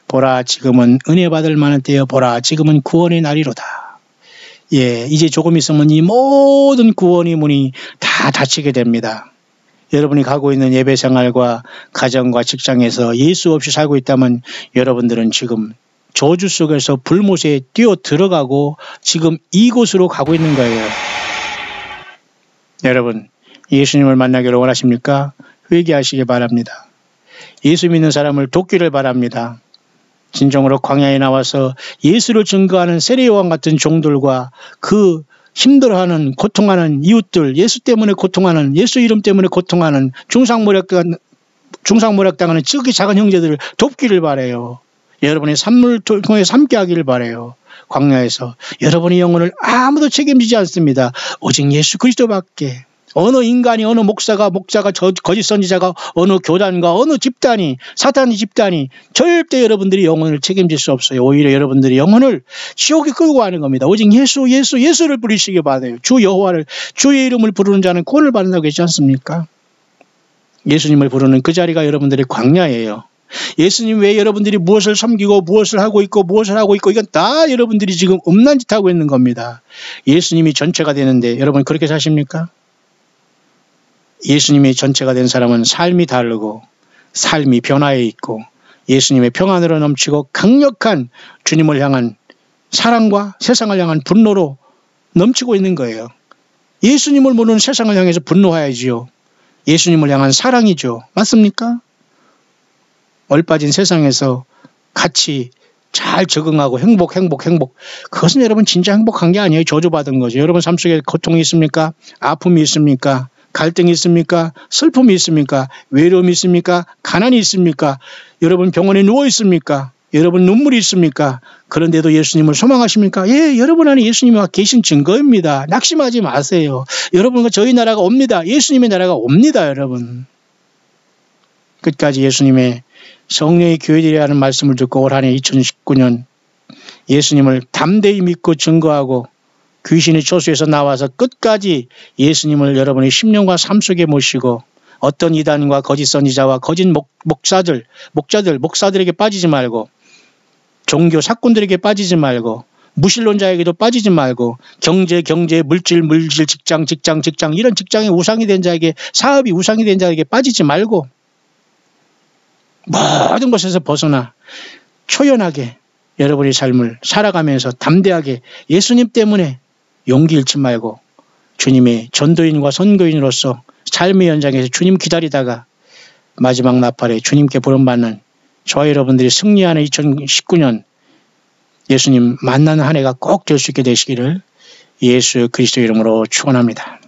보라 지금은 은혜 받을 만한 때여 보라 지금은 구원의 날이로다. 예, 이제 조금 있으면 이 모든 구원의 문이 다 닫히게 됩니다. 여러분이 가고 있는 예배 생활과 가정과 직장에서 예수 없이 살고 있다면 여러분들은 지금 저주 속에서 불못에 뛰어 들어가고 지금 이곳으로 가고 있는 거예요. 여러분 예수님을 만나기를 원하십니까? 회개하시기 바랍니다. 예수 믿는 사람을 돕기를 바랍니다. 진정으로 광야에 나와서 예수를 증거하는 세례요한 같은 종들과 그 힘들어하는 고통하는 이웃들, 예수 때문에 고통하는, 예수 이름 때문에 고통하는 중상모략당하는 지극히 작은 형제들을 돕기를 바라요. 여러분의 삶을 통해서 함께 하기를 바라요. 광야에서 여러분의 영혼을 아무도 책임지지 않습니다. 오직 예수 그리스도밖에. 어느 인간이, 어느 목사가, 거짓 선지자가, 어느 교단과 어느 집단이, 사탄의 집단이 절대 여러분들이 영혼을 책임질 수 없어요. 오히려 여러분들이 영혼을 지옥에 끌고 가는 겁니다. 오직 예수를 부르시기 바라요. 주 여호와를, 주의 이름을 부르는 자는 구원을 받는다고 했지 않습니까? 예수님을 부르는 그 자리가 여러분들의 광야예요. 예수님 외에 여러분들이 무엇을 섬기고 무엇을 하고 있고 이건 다 여러분들이 지금 음란 짓 하고 있는 겁니다. 예수님이 전체가 되는데 여러분 그렇게 사십니까? 예수님이 전체가 된 사람은 삶이 다르고 삶이 변화해 있고 예수님의 평안으로 넘치고 강력한 주님을 향한 사랑과 세상을 향한 분노로 넘치고 있는 거예요. 예수님을 모르는 세상을 향해서 분노해야지요. 예수님을 향한 사랑이죠. 맞습니까? 얼빠진 세상에서 같이 잘 적응하고 행복. 그것은 여러분 진짜 행복한 게 아니에요. 저주받은 거죠. 여러분 삶 속에 고통이 있습니까? 아픔이 있습니까? 갈등이 있습니까? 슬픔이 있습니까? 외로움이 있습니까? 가난이 있습니까? 여러분 병원에 누워 있습니까? 여러분 눈물이 있습니까? 그런데도 예수님을 소망하십니까? 예, 여러분 안에 예수님이 계신 증거입니다. 낙심하지 마세요. 여러분과 저희 나라가 옵니다. 예수님의 나라가 옵니다. 여러분. 끝까지 예수님의 성령의 교회들이라는 말씀을 듣고 올 한 해 2019년 예수님을 담대히 믿고 증거하고 귀신의 처수에서 나와서 끝까지 예수님을 여러분의 심령과 삶 속에 모시고 어떤 이단과 거짓 선지자와 거짓 목사들에게 빠지지 말고 종교 사꾼들에게 빠지지 말고 무신론자에게도 빠지지 말고 경제, 물질, 직장 이런 직장이 우상이 된 자에게 사업이 우상이 된 자에게 빠지지 말고 모든 것에서 벗어나 초연하게 여러분의 삶을 살아가면서 담대하게 예수님 때문에 용기 잃지 말고 주님의 전도인과 선교인으로서 삶의 현장에서 주님 기다리다가 마지막 나팔에 주님께 부름받는 저와 여러분들이 승리하는 2019년 예수님 만나는 한 해가 꼭 될 수 있게 되시기를 예수 그리스도 이름으로 축원합니다.